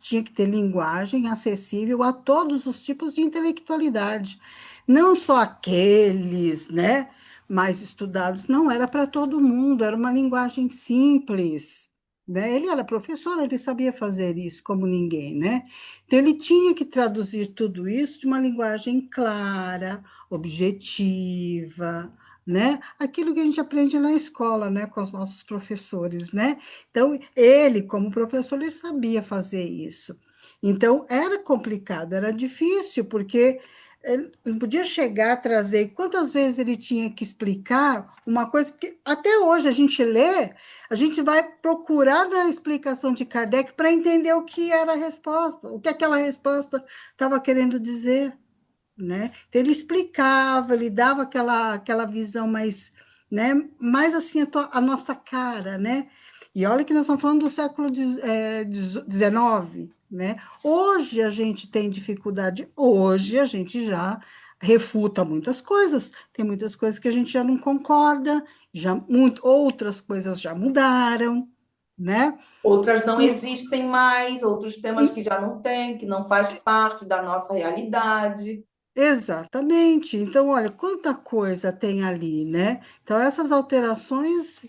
S2: tinha que ter linguagem acessível a todos os tipos de intelectualidade, não só aqueles, né, mais estudados, não, era para todo mundo, era uma linguagem simples, né? Ele era professor, ele sabia fazer isso como ninguém, né? Então ele tinha que traduzir tudo isso de uma linguagem clara, objetiva, né? Aquilo que a gente aprende na escola, né, com os nossos professores, né? Então, ele, como professor, ele sabia fazer isso. Então, era complicado, era difícil, porque ele não podia chegar a trazer. E quantas vezes ele tinha que explicar uma coisa que até hoje a gente lê, a gente vai procurar na explicação de Kardec para entender o que era a resposta, o que aquela resposta estava querendo dizer, né? Então, ele explicava, ele dava aquela visão mais, né? Mais assim, a nossa cara, né? E olha que nós estamos falando do século XIX, né? Hoje a gente tem dificuldade, hoje a gente já refuta muitas coisas, tem muitas coisas que a gente já não concorda, outras coisas já mudaram, né?
S1: Outras não
S2: E,
S1: existem mais, outros temas que já não tem, que não faz parte da nossa realidade.
S2: Exatamente. Então, olha, quanta coisa tem ali, né? Então, essas alterações,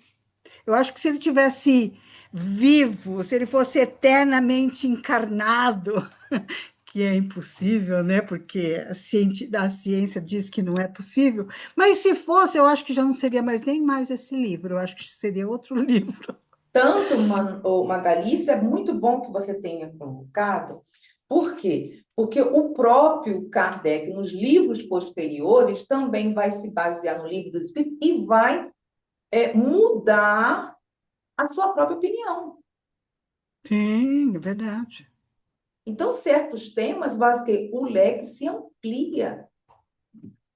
S2: eu acho que se ele tivesse vivo, se ele fosse eternamente encarnado, que é impossível, né? Porque a ciência diz que não é possível, mas se fosse, eu acho que já não seria mais nem mais esse livro, eu acho que seria outro livro.
S1: Tanto, Magali, isso é muito bom que você tenha colocado. Por quê? Porque o próprio Kardec, nos livros posteriores, também vai se basear no livro dos Espíritos e vai mudar a sua própria opinião.
S2: Sim, é verdade.
S1: Então, certos temas, que o leque se amplia.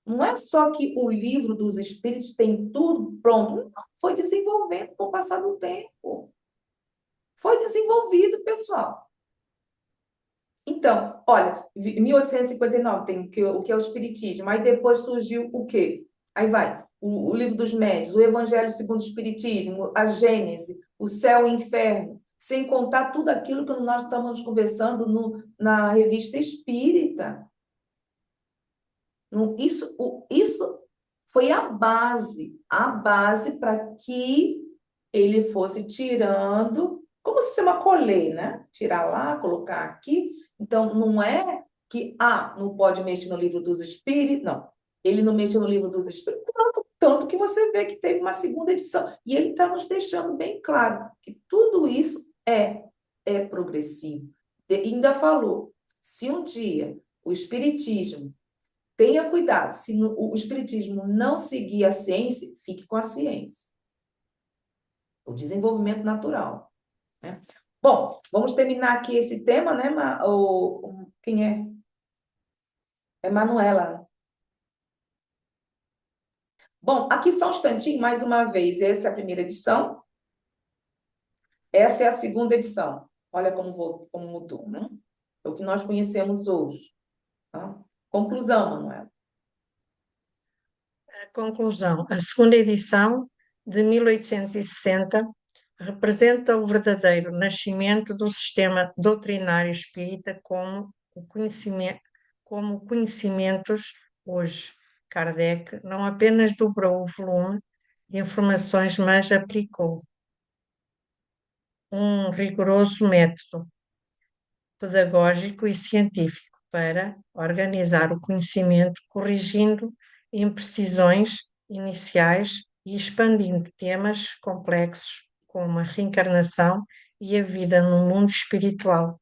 S1: Não é só que o livro dos Espíritos tem tudo pronto, não, foi desenvolvendo com o passar do tempo. Foi desenvolvido, pessoal. Então, olha, 1859 tem o que é o Espiritismo, aí depois surgiu o quê? Aí vai, o Livro dos Médiuns, o Evangelho segundo o Espiritismo, a Gênese, o Céu e o Inferno, sem contar tudo aquilo que nós estamos conversando na Revista Espírita. Isso foi a base para que ele fosse tirando, como se chama colher, né? Tirar lá, colocar aqui. Então, não é que, não pode mexer no livro dos espíritos, não. Ele não mexeu no livro dos espíritos, tanto que você vê que teve uma segunda edição. E ele está nos deixando bem claro que tudo isso é progressivo. E ainda falou, se um dia o espiritismo tenha cuidado, se o espiritismo não seguir a ciência, fique com a ciência. O desenvolvimento natural, né? Bom, vamos terminar aqui esse tema, né? Quem é? É Manuela. Bom, aqui só um instantinho, mais uma vez. Essa é a primeira edição. Essa é a segunda edição. Olha como mudou, né? É o que nós conhecemos hoje. Tá? Conclusão, Manuela.
S4: A conclusão, a segunda edição de 1860 representa o verdadeiro nascimento do sistema doutrinário espírita como conhecimentos hoje. Kardec não apenas dobrou o volume de informações, mas aplicou um rigoroso método pedagógico e científico para organizar o conhecimento, corrigindo imprecisões iniciais e expandindo temas complexos como a reencarnação e a vida no mundo espiritual.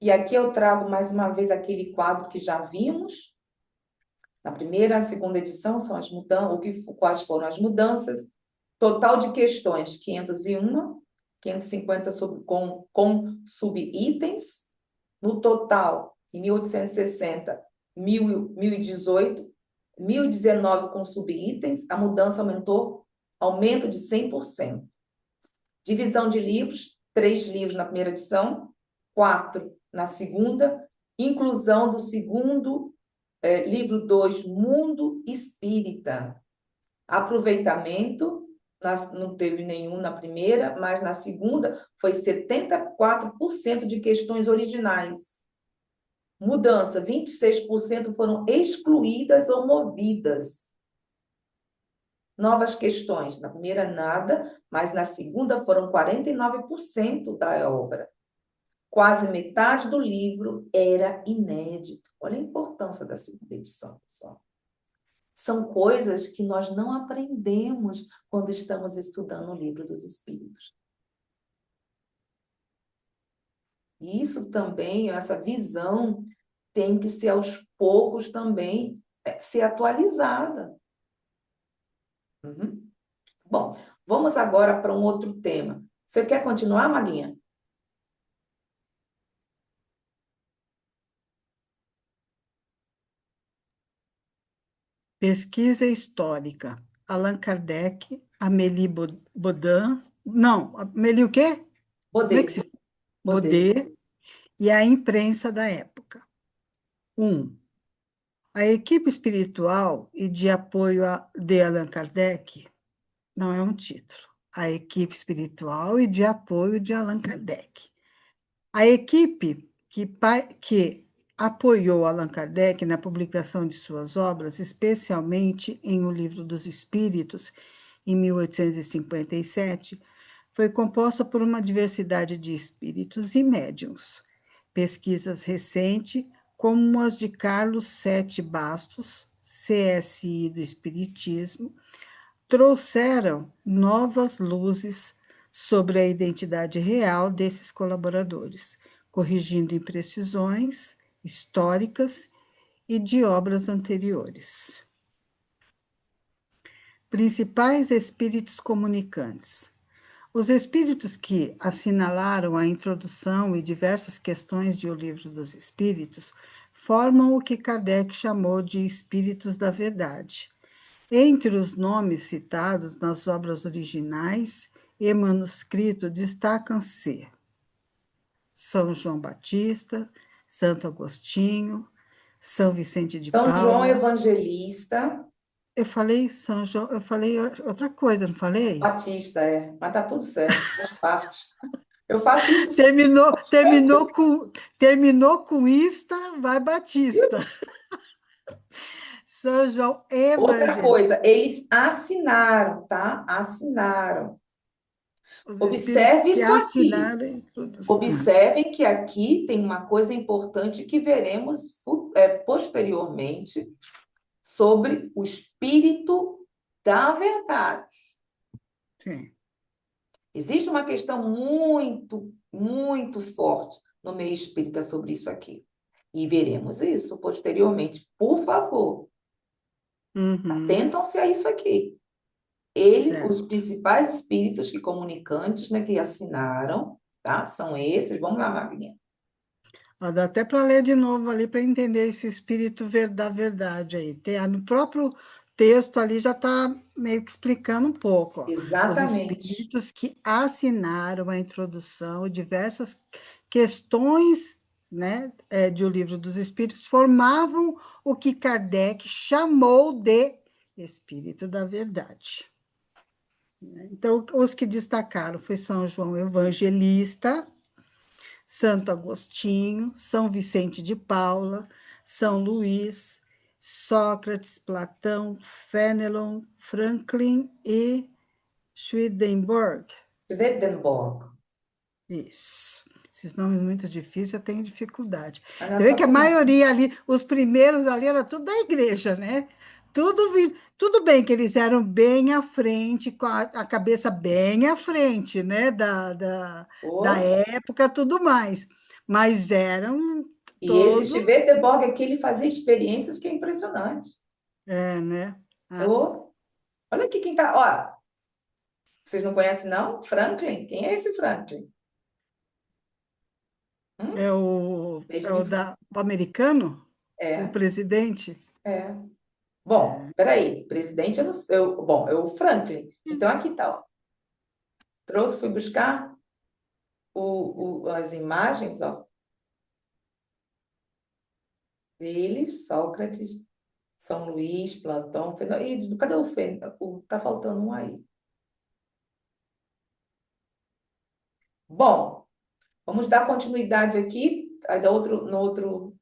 S1: E aqui eu trago mais uma vez aquele quadro que já vimos. Na primeira e segunda edição são as mudanças, quais foram as mudanças. Total de questões, 501, 550 com subitens. No total, em 1860, 1018, 1019 com subitens, a mudança aumento de 100%. Divisão de livros, 3 livros na primeira edição, 4 na segunda, inclusão do segundo livro 2, Mundo Espírita. Aproveitamento, não teve nenhum na primeira, mas na segunda foi 74% de questões originais. Mudança, 26% foram excluídas ou movidas. Novas questões, na primeira nada, mas na segunda foram 49% da obra. Quase metade do livro era inédito. Olha a importância da segunda edição, pessoal. São coisas que nós não aprendemos quando estamos estudando o Livro dos Espíritos. E isso também, essa visão, tem que ser aos poucos também ser atualizada. Uhum. Bom, vamos agora para um outro tema. Você quer continuar, Maguinha?
S2: Pesquisa histórica. Allan Kardec, Amélie Baudin, não, Amélie o quê? Como é que se... Baudet e a imprensa da época. 1. A equipe espiritual e de apoio de Allan Kardec não é um título. A equipe espiritual e de apoio de Allan Kardec. A equipe que apoiou Allan Kardec na publicação de suas obras, especialmente em O Livro dos Espíritos, em 1857, foi composta por uma diversidade de espíritos e médiuns. Pesquisas recentes, como as de Carlos Sete Bastos, CSI do Espiritismo, trouxeram novas luzes sobre a identidade real desses colaboradores, corrigindo imprecisões históricas e de obras anteriores. Principais espíritos comunicantes. Os espíritos que assinalaram a introdução e diversas questões de O Livro dos Espíritos formam o que Kardec chamou de espíritos da verdade. Entre os nomes citados nas obras originais e manuscrito destacam-se São João Batista, Santo Agostinho, São Vicente de
S1: São João
S2: Paula.
S1: Evangelista.
S2: Eu falei São João, eu falei outra coisa, não falei?
S1: Batista, mas tá tudo certo, faz parte. Eu faço isso
S2: Terminou com Ista, vai Batista. São João
S1: Outra
S2: Evangelista.
S1: coisa, eles assinaram, tá? Assinaram.
S2: Os
S1: Observe
S2: espíritos que
S1: isso aqui.
S2: assinaram a introdução.
S1: Observem que aqui tem uma coisa importante que veremos posteriormente sobre o espírito da verdade.
S2: Sim.
S1: Existe uma questão muito, muito forte no meio espírita sobre isso aqui. E veremos isso posteriormente. Por favor, atentam-se a isso aqui. Os principais espíritos que comunicantes, né, que assinaram, tá? São esses. Vamos lá, Magninha.
S2: Dá até para ler de novo ali para entender esse espírito da verdade aí. No próprio texto ali já está meio que explicando um pouco.
S1: Exatamente.
S2: Os espíritos que assinaram a introdução e diversas questões, né, de O Livro dos Espíritos formavam o que Kardec chamou de espírito da verdade. Então, os que destacaram foi São João Evangelista, Santo Agostinho, São Vicente de Paula, São Luís, Sócrates, Platão, Fénelon, Franklin e Swedenborg. Isso. Esses nomes muito difíceis, eu tenho dificuldade. Você vê que a maioria ali, os primeiros ali, era tudo da igreja, né? Tudo bem que eles eram bem à frente, com a cabeça bem à frente, né, da
S1: Oh,
S2: época, tudo mais, mas eram
S1: e esse
S2: todos,
S1: Schweteborg aqui, ele fazia experiências que é impressionante.
S2: né?
S1: Oh, olha aqui quem tá. Ó, vocês não conhecem, não? Franklin? Quem é esse Franklin?
S2: É é
S1: Benjamin Franklin.
S2: o americano, o
S1: É,
S2: presidente.
S1: é. Bom, peraí. Presidente, eu não sei. Bom, é o Franklin. Então, aqui tá, ó. Trouxe, fui buscar as imagens, ó, deles, Sócrates, São Luís, Platão. E cadê o Fênix? Tá faltando um aí. Bom, vamos dar continuidade aqui. Aí dá no outro.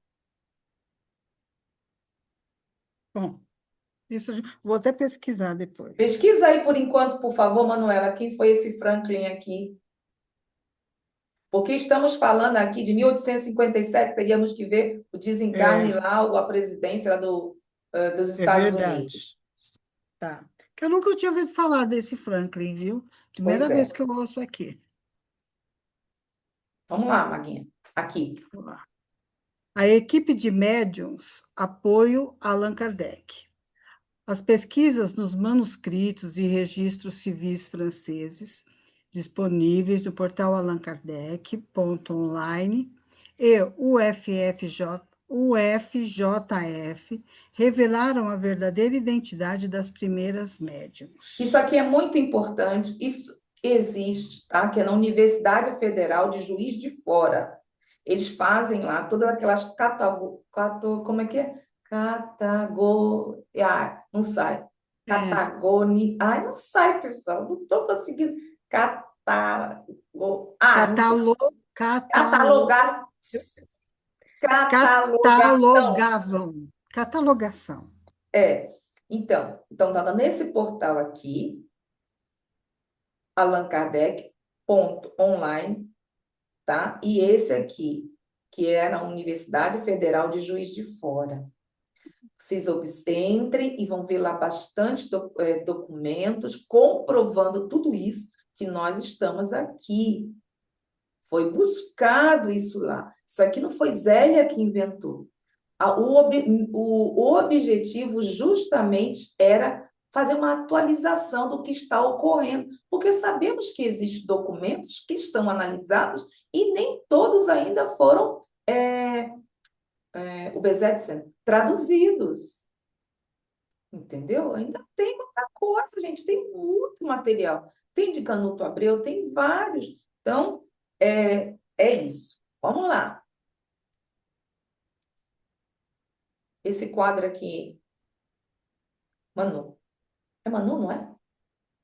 S2: Bom, isso vou até pesquisar depois.
S1: Pesquisa aí por enquanto, por favor, Manuela, quem foi esse Franklin aqui? Porque estamos falando aqui de 1857, teríamos que ver o desencarne
S2: É,
S1: lá, ou a presidência lá dos
S2: é
S1: Estados Unidos.
S2: verdade. Tá. Que eu nunca tinha ouvido falar desse Franklin, viu?
S1: Pois
S2: Primeira vez
S1: é.
S2: que eu ouço aqui.
S1: Vamos lá, Maguinha. Aqui.
S2: Vamos lá. A equipe de médiuns apoio Allan Kardec. As pesquisas nos manuscritos e registros civis franceses, disponíveis no portal Allan Kardec.online e UFJF, revelaram a verdadeira identidade das primeiras
S1: Isso
S2: médiuns.
S1: aqui é muito importante. Isso existe, tá? Que é na Universidade Federal de Juiz de Fora. Eles fazem lá todas aquelas como é que é? Não sai.
S2: É,
S1: Não sai, pessoal. Não estou conseguindo. Não sei.
S2: catalo, catalo,
S1: Catalogar, catalogação.
S2: catalogação.
S1: É. Então tá nesse portal aqui, Allan Kardec ponto online, tá? E esse aqui, que é na Universidade Federal de Juiz de Fora. Vocês entrem e vão ver lá bastante documentos comprovando tudo isso que nós estamos aqui. Foi buscado isso lá. Isso aqui não foi Zélia que inventou. O objetivo justamente era fazer uma atualização do que está ocorrendo, porque sabemos que existem documentos que estão analisados e nem todos ainda foram, o Bezetsen, traduzidos. Entendeu? Ainda tem muita coisa, gente, tem muito material. Tem de Canuto Abreu, tem vários. Então, é isso. Vamos lá. Esse quadro aqui, Manu. É Manu, não é?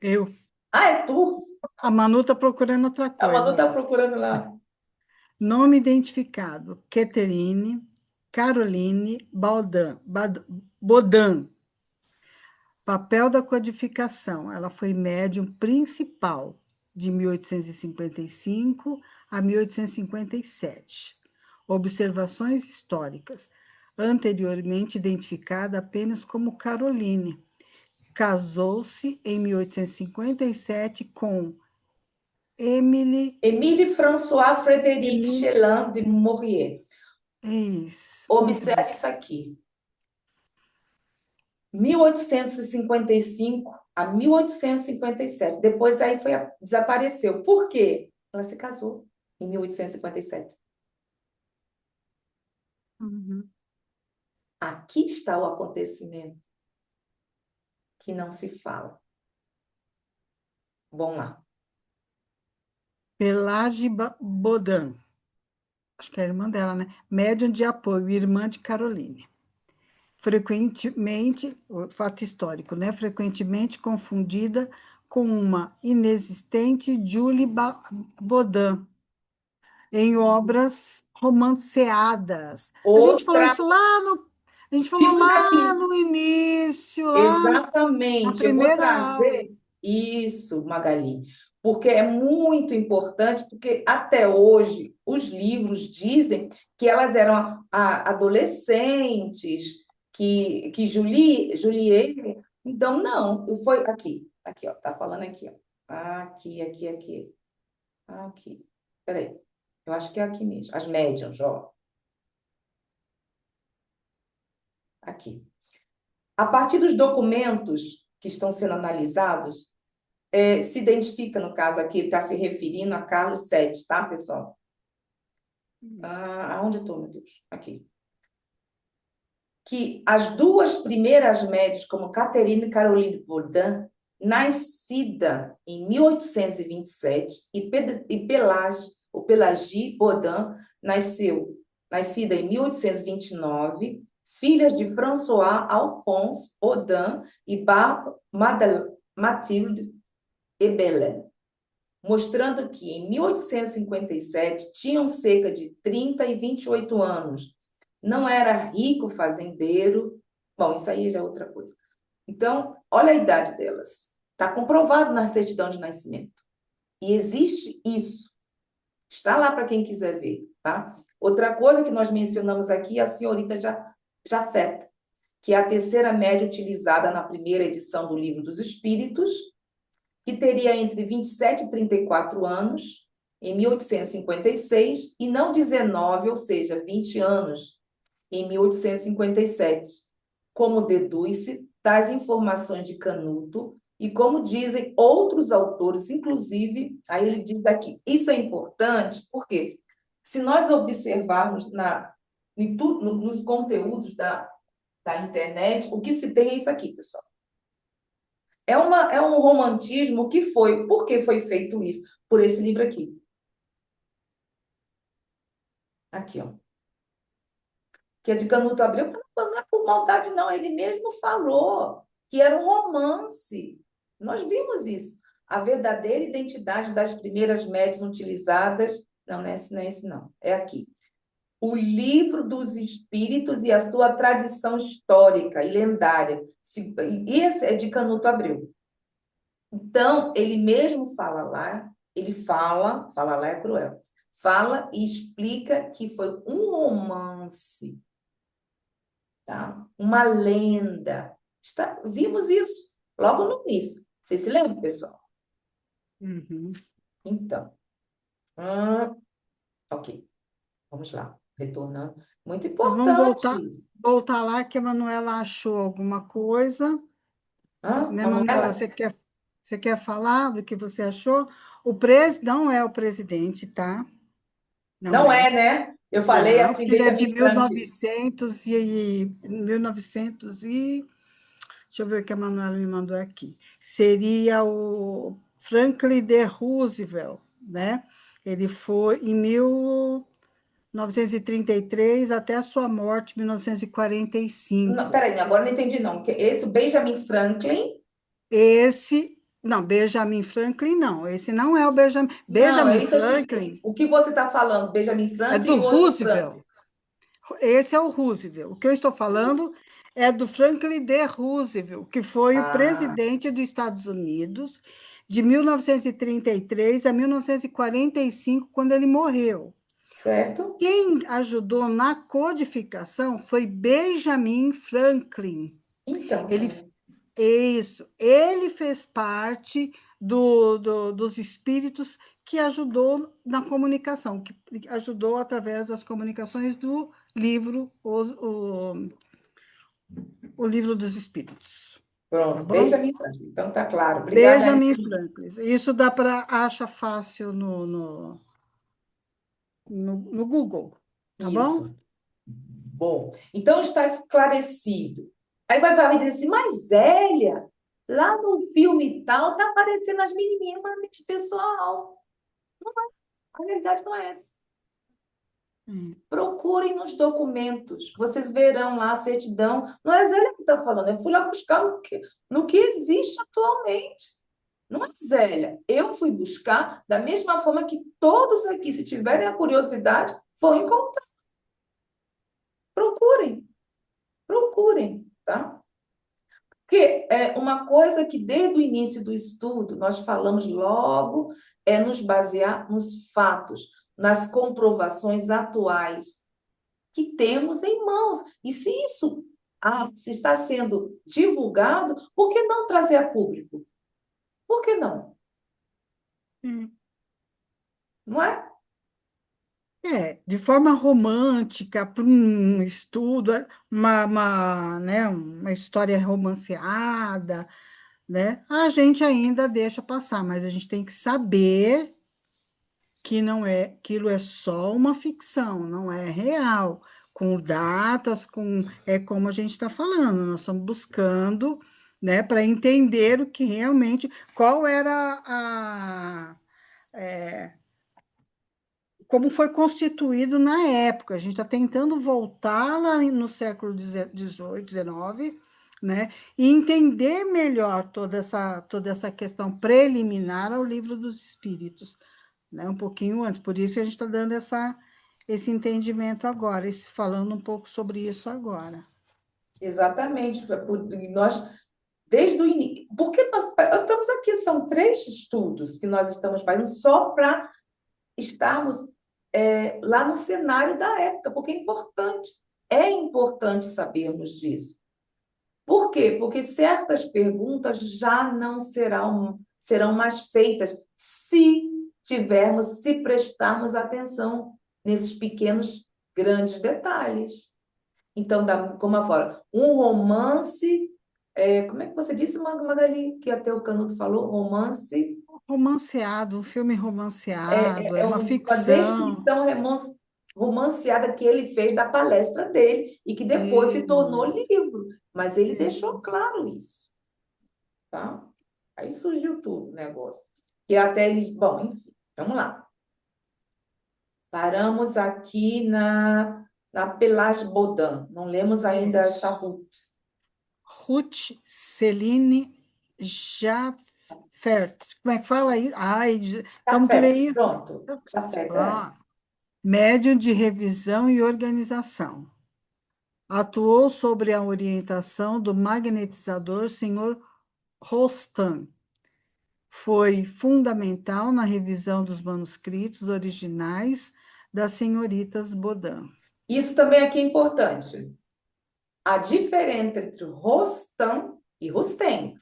S2: Eu.
S1: Ah, é tu?
S2: A Manu está procurando outra
S1: A Manu
S2: coisa
S1: está
S2: lá.
S1: procurando lá.
S2: Nome identificado: Catherine Caroline Baudin. Papel da codificação: ela foi médium principal de 1855 a 1857. Observações históricas: anteriormente identificada apenas como Caroline. Casou-se em 1857 com Emily.
S1: Émile François Frédéric
S2: Emily,
S1: Chelin de Maurier.
S2: é isso, muito bem.
S1: Observe isso aqui. 1855 a 1857. Depois aí desapareceu. Por quê? Ela se casou em 1857.
S2: Uhum.
S1: Aqui está o acontecimento que não se fala. Vamos lá.
S2: Pelage Baudin, acho que é a irmã dela, né? Médium de apoio, irmã de Caroline. Frequentemente, fato histórico, né? Frequentemente confundida com uma inexistente Julie Baudin em obras romanceadas.
S1: Outra,
S2: A gente falou
S1: vimos
S2: lá
S1: aqui.
S2: no início, lá na
S1: Exatamente. Eu vou
S2: primeira aula.
S1: trazer isso, Magali, porque é muito importante, porque até hoje os livros dizem que elas eram adolescentes, que Julie, então não, foi aqui, ó, tá falando aqui, ó. Aqui. Peraí, eu acho que é aqui mesmo, as médiuns, ó, aqui. A partir dos documentos que estão sendo analisados, se identifica, no caso aqui, ele está se referindo a Carlos VII, tá, pessoal? Aonde eu estou, meu Deus? Aqui. Que as duas primeiras médias, como Catherine Caroline Bourdain, nascida em 1827, e Pelagie Bourdain, nascida em 1829, filhas de François Alphonse Bourdain e Mathilde Ebelen, mostrando que em 1857 tinham cerca de 30 e 28 anos. Não era rico fazendeiro. Bom, isso aí já é outra coisa. Então, olha a idade delas. Está comprovado na certidão de nascimento. E existe isso. Está lá para quem quiser ver, tá? Outra coisa que nós mencionamos aqui é a senhorita Jafeta, que é a terceira média utilizada na primeira edição do Livro dos Espíritos, que teria entre 27 e 34 anos, em 1856, e não 19, ou seja, 20 anos, em 1857, como deduz-se das informações de Canuto e como dizem outros autores, inclusive, aí ele diz aqui, isso é importante, porque se nós observarmos nos conteúdos da internet, o que se tem é isso aqui, pessoal. É um romantismo que foi. Por que foi feito isso? Por esse livro aqui. Aqui, ó. Que é de Canuto Abreu. Não é por maldade, não. Ele mesmo falou que era um romance. Nós vimos isso. A verdadeira identidade das primeiras médias utilizadas. Não é esse, não. É aqui. O Livro dos Espíritos e a sua tradição histórica e lendária. E esse é de Canuto Abreu. Então, ele mesmo fala lá, fala lá é cruel, fala e explica que foi um romance, tá? Uma lenda. Vimos isso logo no início. Vocês se lembram, pessoal?
S2: Uhum.
S1: Então, ok, vamos lá, retornando. Muito
S2: Nós vamos
S1: importante isso.
S2: voltar lá que a Manuela achou alguma coisa. Né, Manuela,
S1: Manuela?
S2: você quer falar do que você achou? Não é o presidente, tá?
S1: Não é, né? Eu falei
S2: Não,
S1: assim,
S2: porque ele é de
S1: Benjamin Franklin.
S2: 1900 e... Deixa eu ver o que a Manuela me mandou aqui. Seria o Franklin D. Roosevelt, né? Ele foi em 1933 até a sua morte, em 1945.
S1: Não, peraí, agora não entendi, não. Esse, o Benjamin Franklin.
S2: Não, Benjamin Franklin não, esse não é o Benjamin.
S1: Não, é
S2: Benjamin
S1: isso assim.
S2: Franklin
S1: O que você está falando, Benjamin
S2: é
S1: Franklin
S2: do
S1: e o outro
S2: Roosevelt.
S1: Franklin?
S2: Esse é o Roosevelt. O que eu estou falando é do Franklin D. Roosevelt, que foi o
S1: Ah,
S2: presidente dos Estados Unidos de 1933 a 1945, quando ele morreu.
S1: certo?
S2: Quem ajudou na codificação foi Benjamin Franklin.
S1: Então,
S2: Ele Isso, ele fez parte dos espíritos que ajudou na comunicação, que ajudou através das comunicações do livro, o livro dos espíritos, tá
S1: pronto,
S2: bom?
S1: Benjamin Franklin. Então, tá claro. Obrigada, Aline.
S2: Benjamin Franklin. Isso dá para achar fácil no Google, tá bom?
S1: Isso. Bom, então está esclarecido. Aí vai dizer assim, mas Zélia, lá no filme tal, tá aparecendo as menininhas, mas pessoal, a realidade não é essa. Procurem nos documentos, vocês verão lá a certidão. Não é Zélia que está falando, eu fui lá buscar no que existe atualmente. Não é Zélia. Eu fui buscar da mesma forma que todos aqui, se tiverem a curiosidade, vão encontrar. Procurem, tá? Porque é uma coisa que desde o início do estudo nós falamos logo é nos basear nos fatos, nas comprovações atuais que temos em mãos. E se isso se está sendo divulgado, por que não trazer a público? Por que não?
S2: Hum.
S1: Não é?
S2: De forma romântica, para um estudo, né, uma história romanceada, né? A gente ainda deixa passar, mas a gente tem que saber que não é, aquilo é só uma ficção, não é real, com datas, é como a gente está falando, nós estamos buscando, né, para entender o que realmente, qual era como foi constituído na época. A gente está tentando voltar lá no século XVIII, XIX, né, e entender melhor toda essa questão preliminar ao Livro dos Espíritos, né, um pouquinho antes. Por isso a gente está dando esse entendimento agora, falando um pouco sobre isso agora.
S1: Exatamente. E nós, desde o início. Porque nós estamos aqui, são 3 estudos que nós estamos fazendo só para estarmos lá no cenário da época, porque é importante sabermos disso. Por quê? Porque certas perguntas já não serão mais feitas se prestarmos atenção nesses pequenos, grandes detalhes. Então, como afora, um romance, como é que você disse, Magali, que até o Canuto falou? Romance
S2: Romanceado, um filme romanceado, é uma
S1: uma
S2: ficção.
S1: descrição romanceada que ele fez da palestra dele e que depois se tornou
S2: Isso,
S1: livro. Mas ele deixou
S2: isso.
S1: claro isso, tá? Aí surgiu tudo o negócio. Que até eles... Bom, enfim, vamos lá. Paramos aqui na Pelage Baudin. Não lemos ainda essa
S2: Isso.
S1: Ruth.
S2: Ruth Celine Jaffert. Como é que fala isso? Ai, como que lê
S1: Café,
S2: isso?
S1: pronto. Café,
S2: Ah, médium de revisão e organização. Atuou sobre a orientação do magnetizador Sr. Rostam. Foi fundamental na revisão dos manuscritos originais das senhoritas Bodin.
S1: Isso também aqui é importante. A diferença entre Rostam e Rustem.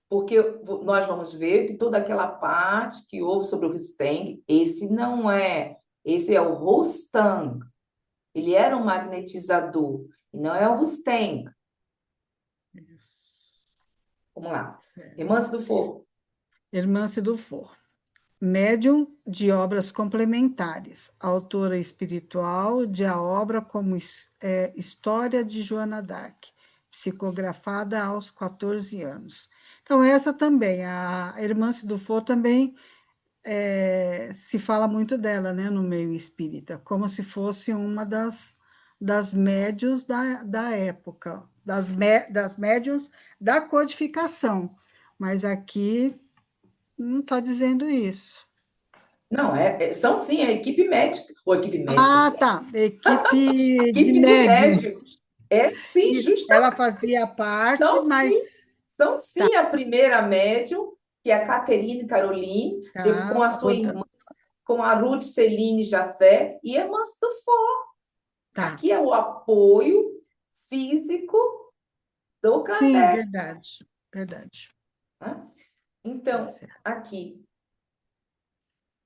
S1: Porque nós vamos ver que toda aquela parte que houve sobre o Rustem, esse é o Rostam. Ele era um magnetizador, e não é o Rustem.
S2: Isso.
S1: Vamos lá.
S2: Certo.
S1: Remance do Fogo.
S2: Hermance do For. Médium de obras complementares, autora espiritual de a obra como História de Joana d'Arc, psicografada aos 14 anos. Então, essa também, a Hermance do For também se fala muito dela, né, no meio espírita, como se fosse uma das médiuns da época, das médiuns da codificação. Mas aqui não está dizendo isso.
S1: Não, são sim, a equipe médica, ou equipe médica,
S2: Ah, tá. Equipe de
S1: equipe de
S2: médiums.
S1: médiums. É sim,
S2: Isso. Ela
S1: justamente.
S2: fazia parte,
S1: São sim,
S2: mas
S1: são
S2: tá,
S1: sim a primeira médium, que é a Caterine Caroline, com
S2: tá,
S1: a sua irmã,
S2: rodando.
S1: com a Ruth Celine Jafé e Hermance do Fogo.
S2: Tá.
S1: Aqui é o apoio físico do
S2: Sim,
S1: Kardec,
S2: verdade. Verdade.
S1: né?
S2: Tá
S1: Então,
S2: certo.
S1: aqui,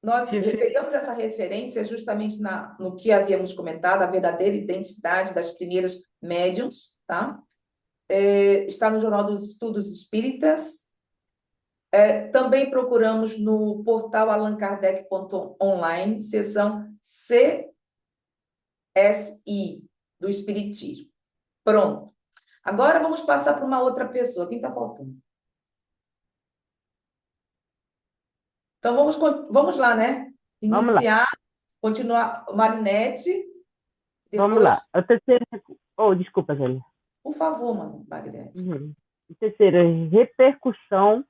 S1: nós pegamos essa
S2: Referências.
S1: referência justamente no que havíamos comentado, a verdadeira identidade das primeiras médiums, tá? Está no Jornal dos Estudos Espíritas. Também procuramos no portal allan-kardec.online, seção CSI, do Espiritismo. Pronto. Agora vamos passar para uma outra pessoa. Quem está faltando? Então, vamos lá, né?
S3: Vamos lá,
S1: Iniciar, continuar. Marinete,
S3: vamos
S1: depois,
S3: lá. A terceira. Oh, desculpa, Zélia.
S1: por favor, Marinete.
S3: Uhum. A terceira, repercussão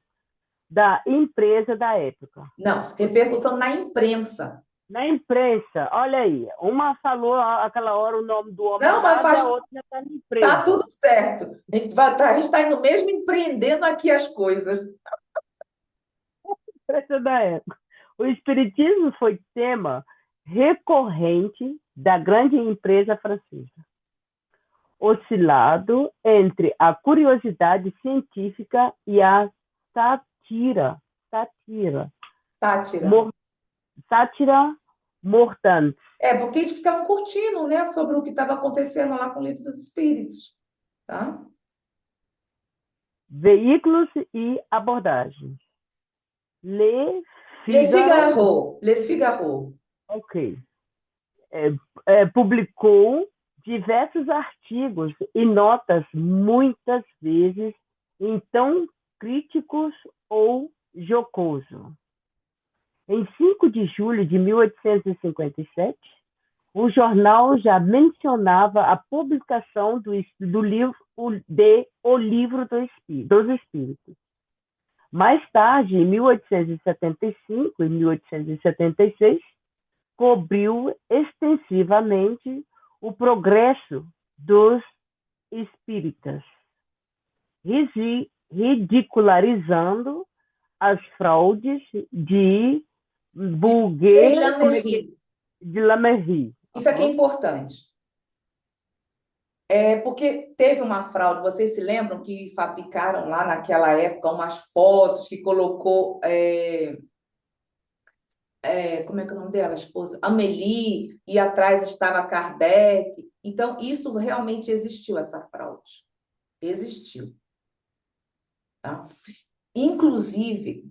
S3: da empresa da época.
S1: Não, repercussão na imprensa.
S3: Na imprensa, olha aí, uma falou aquela hora o nome do homem
S1: Não, mas
S3: errado e a outra já está na
S1: tá
S3: empresa.
S1: tudo certo. A gente está indo mesmo empreendendo aqui as coisas.
S3: Empresa da época. O espiritismo foi tema recorrente da grande empresa francesa. oscilado entre a curiosidade científica e a sátira, sátira,
S1: Sátira.
S3: sátira mortante,
S1: Porque eles ficavam curtindo, né, sobre o que estava acontecendo lá com o Livro dos Espíritos, tá?
S3: veículos e abordagens. Le
S1: Le
S3: Figaro,
S1: Figaro, Le Figaro.
S3: ok, publicou diversos artigos e notas, muitas vezes em tom críticos ou jocoso. Em 5 de julho de 1857, o jornal já mencionava a publicação do livro O Livro dos Espíritos. Mais tarde, em 1875 e 1876, cobriu extensivamente o progresso dos espíritas, ridicularizando as fraudes de
S1: E
S3: Bouguer,
S1: Lamerie.
S3: de Lamerie.
S1: Isso aqui é importante. Porque teve uma fraude, vocês se lembram que fabricaram lá naquela época umas fotos que colocou, como é que é o nome dela, a esposa? Amélie, e atrás estava Kardec. Então, isso realmente existiu, essa fraude. Existiu, tá? Inclusive,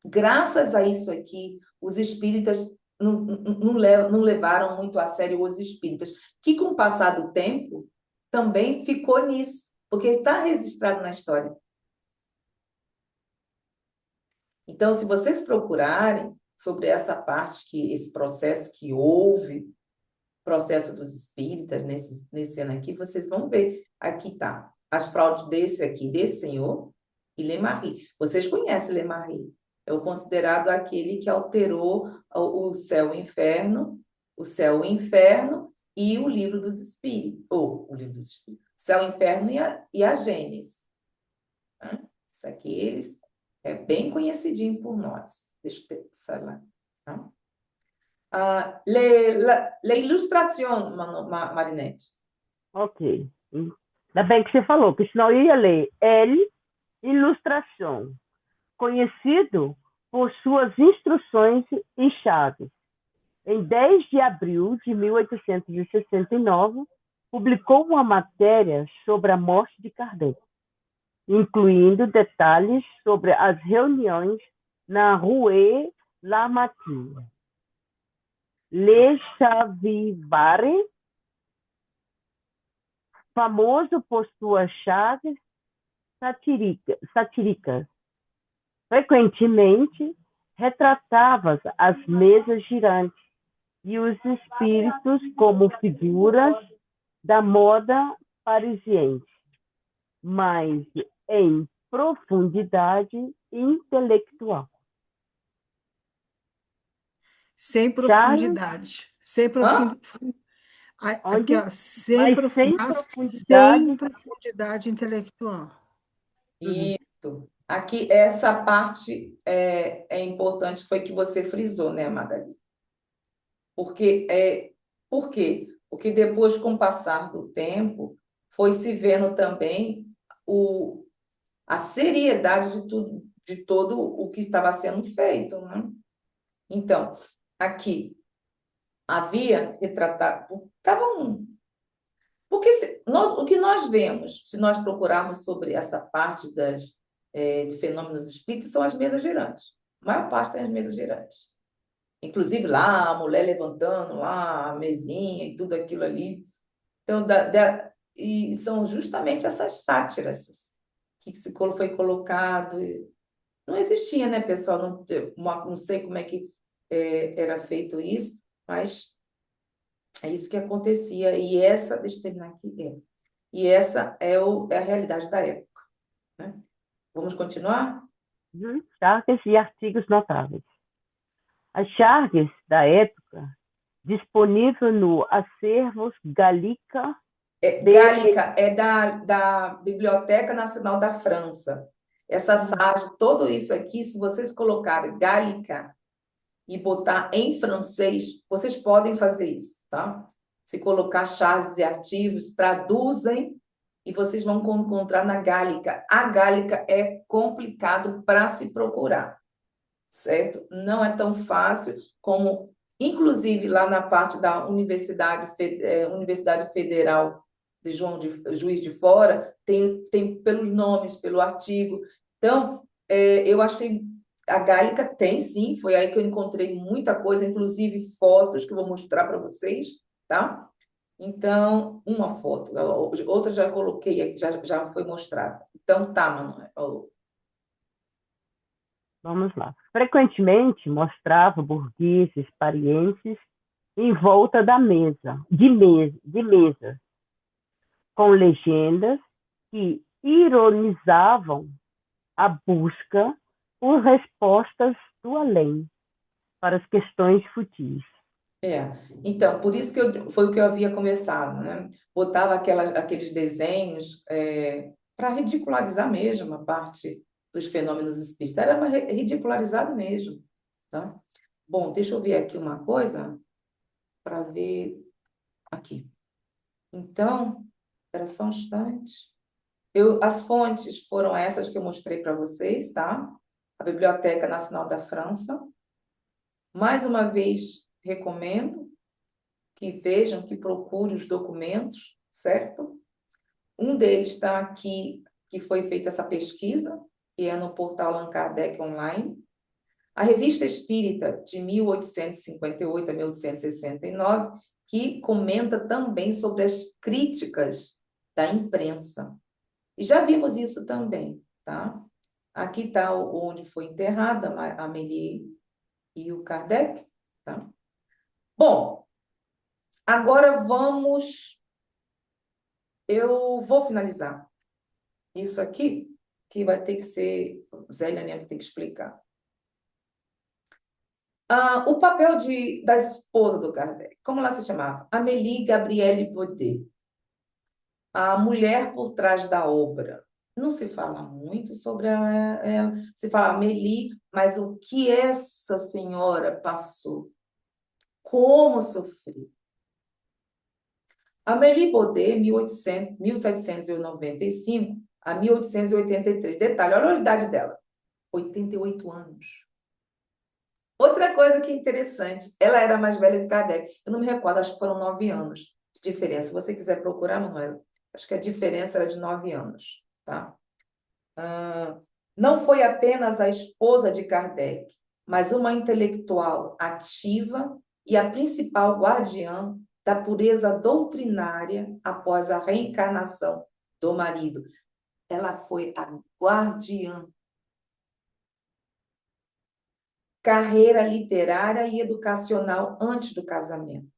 S1: graças a isso aqui, os espíritas não levaram muito a sério os espíritas, que com o passar do tempo também ficou nisso, porque está registrado na história. Então, se vocês procurarem sobre essa parte, esse processo que houve, processo dos espíritas nesse ano aqui, vocês vão ver. Aqui tá as fraudes desse senhor e Lemarie. Vocês conhecem Lemarie? É o considerado aquele que alterou o céu e o inferno e o livro dos espíritos, ou o livro dos espíritos, céu, inferno e a Gênesis. Isso aqui é bem conhecidinho por nós. Deixa eu passar lá. Tá? La ilustração, Marinette.
S3: Ok. Ainda bem que você falou, porque senão eu ia ler Ilustração, conhecido por suas instruções e chaves. Em 10 de abril de 1869, publicou uma matéria sobre a morte de Kardec, incluindo detalhes sobre as reuniões na Rue Lamartine. Le Chavivare, famoso por suas chaves satíricas, frequentemente retratava as mesas girantes e os espíritos como figuras da moda parisiense, mas em profundidade intelectual.
S2: Sem
S3: Charles,
S2: profundidade. Sem
S1: Hã?
S2: profundidade. Aqui,
S3: onde?
S2: ó,
S3: Mas sem
S2: mas
S3: profundidade.
S2: sem profundidade intelectual.
S1: Isso. Aqui, essa parte é importante, foi que você frisou, né, Magali? Por quê? Porque depois, com o passar do tempo, foi se vendo também a seriedade de todo o que estava sendo feito, né? Então, aqui havia retratado, porque o que nós vemos, se nós procurarmos sobre essa parte de fenômenos espíritas, são as mesas girantes. A maior parte tem as mesas girantes. Inclusive lá, a mulher levantando lá a mesinha e tudo aquilo ali. Então, e são justamente essas sátiras que foi colocado. Não existia, né, pessoal? Não sei como é que era feito isso, mas é isso que acontecia. Deixa eu terminar aqui. E essa é a realidade da época, né? Vamos continuar?
S3: Charges e artigos notáveis. As charges da época, disponível no Acervos Gallica
S1: Gallica é da Biblioteca Nacional da França. Essa sarja, tudo isso aqui, se vocês colocarem Gallica e botar em francês, vocês podem fazer isso, tá? Se colocar chaves e artigos, traduzem e vocês vão encontrar na Gálica. A Gálica é complicado para se procurar, certo? Não é tão fácil como, inclusive, lá na parte da Universidade Federal de Juiz de Fora, tem pelos nomes, pelo artigo. Então, eu achei... A Gálica tem, sim, foi aí que eu encontrei muita coisa, inclusive fotos que eu vou mostrar para vocês, tá? Então, uma foto, outra já coloquei aqui, já foi mostrada. Então, tá, Manuel.
S3: Vamos lá. Frequentemente mostrava burgueses, parienses em volta da mesa, de mesas, com legendas que ironizavam a busca por respostas do além para as questões futis.
S1: Então, por isso que foi o que eu havia conversado, né? Botava aqueles desenhos para ridicularizar mesmo a parte dos fenômenos espíritas. Era ridicularizado mesmo, tá? Bom, deixa eu ver aqui uma coisa para ver aqui. Então, espera só um instante. As fontes foram essas que eu mostrei para vocês, tá? A Biblioteca Nacional da França. Mais uma vez, recomendo que vejam, que procurem os documentos, certo? Um deles está aqui, que foi feita essa pesquisa, que é no portal Allan Kardec Online. A Revista Espírita, de 1858 a 1869, que comenta também sobre as críticas da imprensa. E já vimos isso também, tá? Aqui está onde foi enterrada a Amélie e o Kardec, tá? Bom, agora eu vou finalizar isso aqui, que vai ter que ser Zélia mesmo que tem que explicar. O papel da esposa do Kardec, como ela se chamava? Amélie Gabrielle Baudet, a mulher por trás da obra. Não se fala muito sobre ela, se fala Amélie, mas o que essa senhora passou, como sofreu. Amélie Baudet, 1795 a 1883. Detalhe, olha a idade dela, 88 anos. Outra coisa que é interessante, ela era mais velha que Kardec. Eu não me recordo, acho que foram 9 anos de diferença. Se você quiser procurar, Manuela, acho que a diferença era de 9 anos, tá? Não foi apenas a esposa de Kardec, mas uma intelectual ativa e a principal guardiã da pureza doutrinária após a reencarnação do marido. Ela foi a guardiã. Carreira literária e educacional antes do casamento.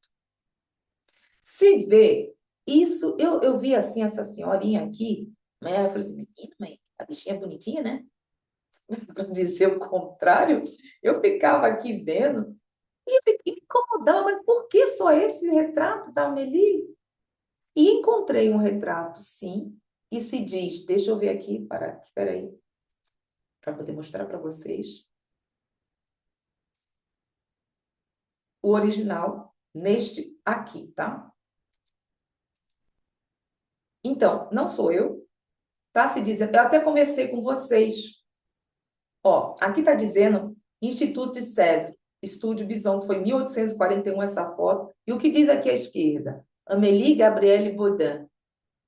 S1: Se vê, isso, eu vi assim, essa senhorinha aqui, né? Eu falei assim, menina, mãe, a bichinha é bonitinha, né? Para dizer o contrário, eu ficava aqui vendo e me incomodava, mas por que só esse retrato da Amélie? E encontrei um retrato, sim, e se diz, deixa eu ver aqui, espera aí, para poder mostrar para vocês. O original, neste aqui, tá? Então, não sou eu, tá se dizendo, eu até conversei com vocês. Ó, aqui está dizendo Instituto de Sèvres, Estúdio Bison, foi em 1841 essa foto. E o que diz aqui à esquerda? Amélie Gabrielle Baudin,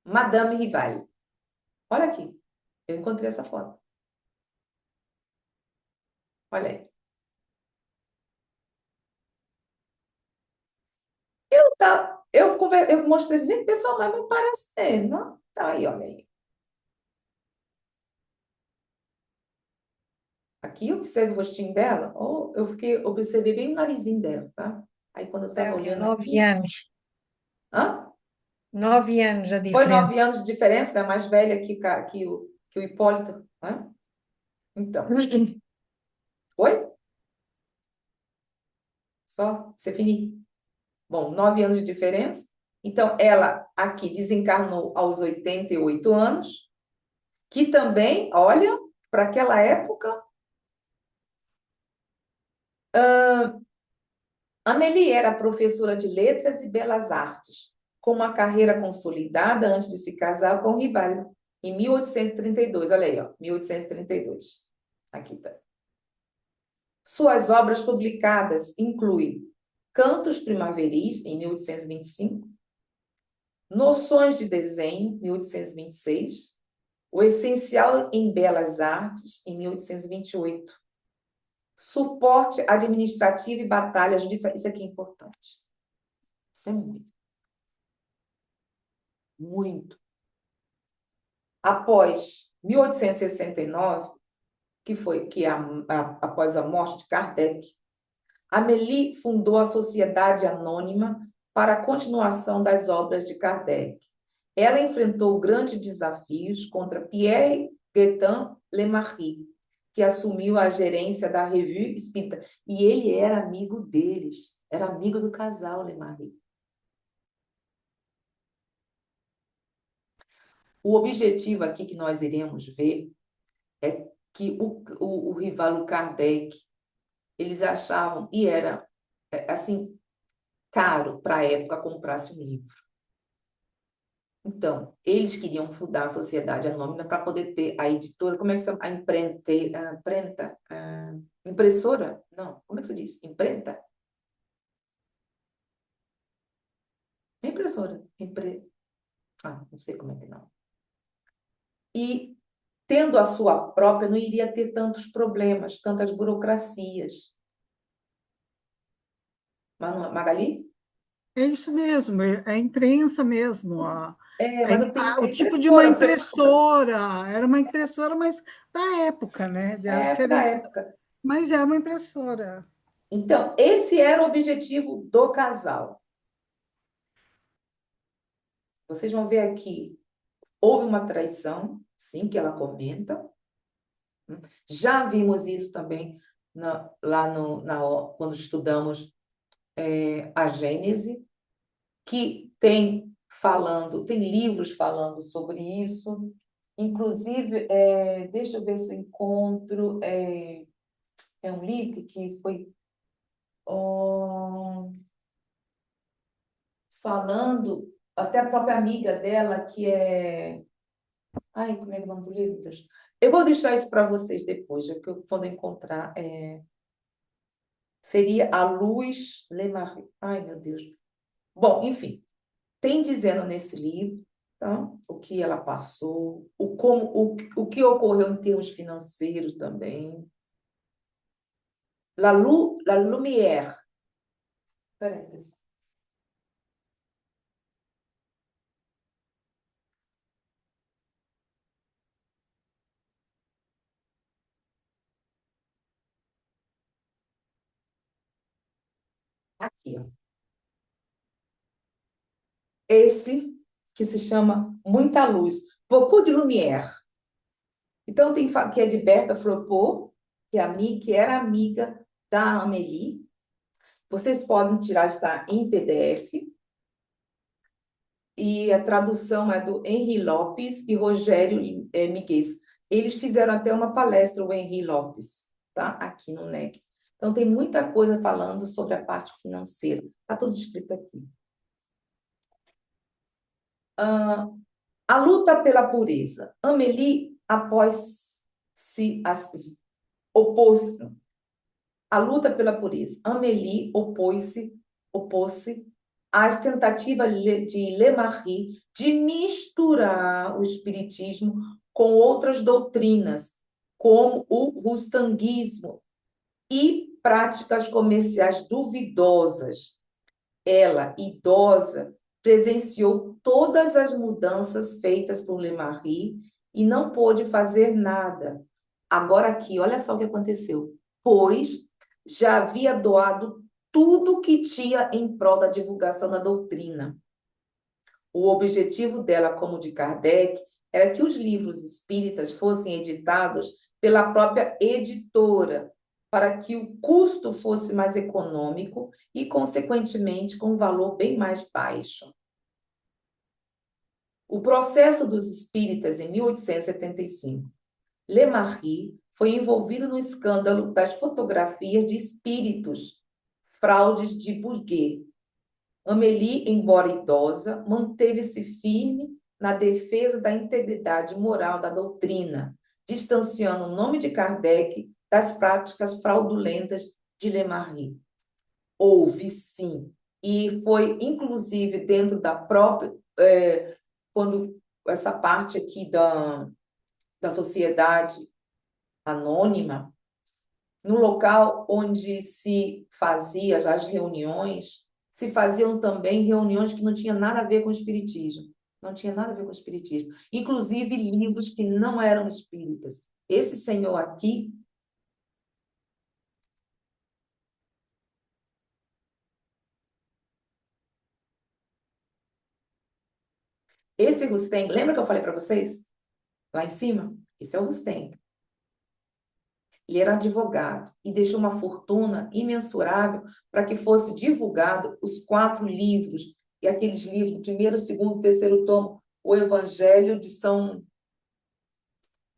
S1: Madame Rivale. Olha aqui, eu encontrei essa foto. Olha aí. Eu mostrei assim, gente, pessoal, mas me parece mesmo, não? Tá aí, olha aí. Aqui, observe o rostinho dela. Observei bem o narizinho dela, tá? Aí, quando eu estava
S4: Célia,
S1: olhando
S4: 9
S1: aqui...
S4: anos.
S1: Hã?
S4: 9 anos a
S1: Foi
S4: diferença.
S1: 9 anos de diferença, né? Mais velha que o Hipólito, né? Então, oi? Só? Você fini? Bom, 9 anos de diferença. Então, ela aqui desencarnou aos 88 anos, que também, olha, para aquela época, Amélie era professora de letras e belas artes, com uma carreira consolidada antes de se casar com Rival, em 1832. Olha aí, ó, 1832. Aqui tá. Suas obras publicadas incluem Cantos Primaveris, em 1825, Noções de Desenho, 1826, O Essencial em Belas Artes, em 1828, Suporte Administrativo e Batalha Judicial. Isso aqui é importante. Isso é muito. Muito. Após 1869, após a morte de Kardec, Amélie fundou a Sociedade Anônima para a continuação das obras de Kardec. Ela enfrentou grandes desafios contra Pierre Gaëtan Lemarry, que assumiu a gerência da Revue Espírita. E ele era amigo deles, era amigo do casal Lemarry. O objetivo aqui que nós iremos ver é que o Rivalo Kardec, eles achavam, e era assim, caro para a época comprar-se um livro. Então, eles queriam fundar a Sociedade Anônima para poder ter a editora, como é que se chama? A imprenta, impressora? Não, como é que se diz? Imprenta? Impressora. Não sei como é que não. E, tendo a sua própria, não iria ter tantos problemas, tantas burocracias. Magali?
S2: É isso mesmo, é a imprensa mesmo.
S1: Mas eu tenho
S2: O
S1: a
S2: tipo de uma
S1: impressora.
S2: impressora, era uma impressora, mas da época, né? Era
S1: Da
S2: diferente,
S1: época.
S2: mas é uma impressora.
S1: Então, esse era o objetivo do casal. Vocês vão ver aqui, houve uma traição, sim, que ela comenta. Já vimos isso também quando estudamos a Gênese, que tem livros falando sobre isso. Inclusive, deixa eu ver se encontro, é um livro que foi falando, até a própria amiga dela, que é... Ai, como é que é o nome do livro, Deus? Eu vou deixar isso para vocês depois, que eu vou encontrar. Seria a Luz Lemarre. Ai, meu Deus. Bom, enfim, tem dizendo nesse livro, tá? O que ela passou, o que ocorreu em termos financeiros também. La Lumière. Peraí, pessoal. Aqui, ó. Esse que se chama Muita Luz. Beaucoup de Lumière. Então, tem que é de Berta Frappier, que era amiga da Amélie. Vocês podem tirar, está em PDF. E a tradução é do Henri Lopes e Rogério Miguel. Eles fizeram até uma palestra, o Henri Lopes, tá? Aqui no NEC. Então, tem muita coisa falando sobre a parte financeira. Está tudo escrito aqui. A luta pela pureza. Amélie, após se opôs a luta pela pureza. Amélie opôs-se às tentativas de Lemarry de misturar o espiritismo com outras doutrinas, como o rustanguismo e práticas comerciais duvidosas. Ela, idosa, presenciou todas as mudanças feitas por Lemarry e não pôde fazer nada. Agora aqui, olha só o que aconteceu. Pois já havia doado tudo que tinha em prol da divulgação da doutrina. O objetivo dela, como de Kardec, era que os livros espíritas fossem editados pela própria editora, para que o custo fosse mais econômico e, consequentemente, com um valor bem mais baixo. O processo dos espíritas, em 1875, Lemarry foi envolvido no escândalo das fotografias de espíritos fraudes de Bourget. Amélie, embora idosa, manteve-se firme na defesa da integridade moral da doutrina, distanciando o nome de Kardec das práticas fraudulentas de Le Marie. Houve, sim, e foi, inclusive, dentro da própria... quando essa parte aqui da sociedade anônima, no local onde se fazia as reuniões, se faziam também reuniões que não tinham nada a ver com o espiritismo. Não tinha nada a ver com o espiritismo. Inclusive livros que não eram espíritas. Esse senhor aqui, esse Rustem, lembra que eu falei para vocês? Lá em cima? Esse é o Rustem. Ele era advogado e deixou uma fortuna imensurável para que fosse divulgado os 4 livros, e aqueles livros, o primeiro, o segundo, o terceiro tomo, o Evangelho de São...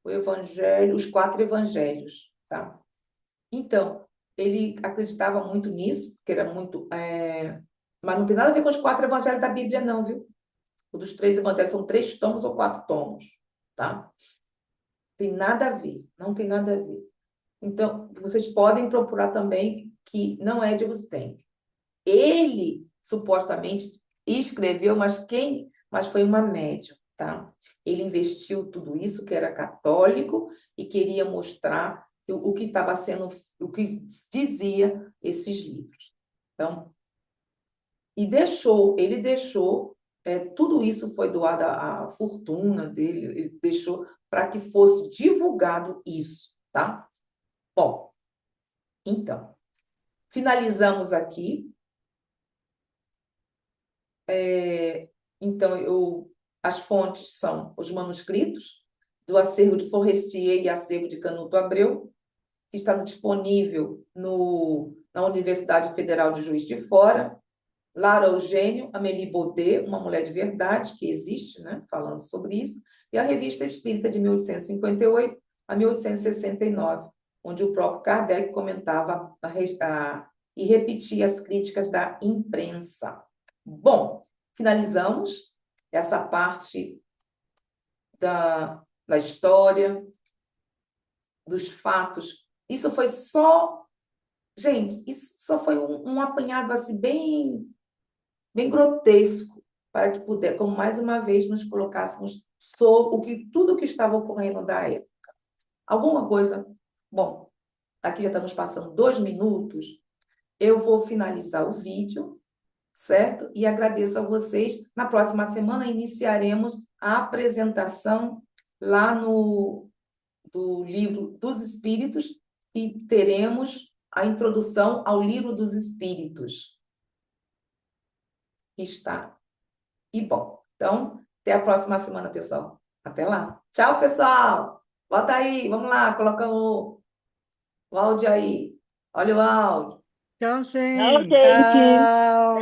S1: O Evangelho, os 4 Evangelhos, tá? Então, ele acreditava muito nisso, que era muito... Mas não tem nada a ver com os 4 Evangelhos da Bíblia, não, viu? O dos 3 Evangelhos são 3 tomos ou 4 tomos, tá? Tem nada a ver, não tem nada a ver. Então, vocês podem procurar também que não é de Rustem. Ele, supostamente, escreveu, mas foi uma médium, tá? Ele investiu tudo isso, que era católico, e queria mostrar o que estava sendo, o que dizia esses livros. Então, ele deixou, tudo isso foi doado, a fortuna dele, ele deixou para que fosse divulgado isso, tá? Bom, então, finalizamos aqui. Então, as fontes são os manuscritos do acervo de Forestier e acervo de Canuto Abreu, que está disponível na Universidade Federal de Juiz de Fora. Lara Eugênio, Amélie Baudet, Uma Mulher de Verdade, que existe, né, falando sobre isso, e a Revista Espírita de 1858 a 1869, onde o próprio Kardec comentava e repetia as críticas da imprensa. Bom, finalizamos essa parte da história, dos fatos. Isso foi só... Gente, isso só foi um apanhado assim, bem grotesco, para que como mais uma vez nos colocássemos sobre tudo o que estava ocorrendo da época. Alguma coisa? Bom, aqui já estamos passando 2 minutos, eu vou finalizar o vídeo, certo? E agradeço a vocês. Na próxima semana iniciaremos a apresentação lá do Livro dos Espíritos, e teremos a introdução ao Livro dos Espíritos. Está. E bom, então, até a próxima semana, pessoal. Até lá. Tchau, pessoal. Bota aí, vamos lá, coloca o áudio aí. Olha o áudio.
S2: Tchau,
S3: Tchau,
S2: gente.
S3: gente.
S4: Tchau.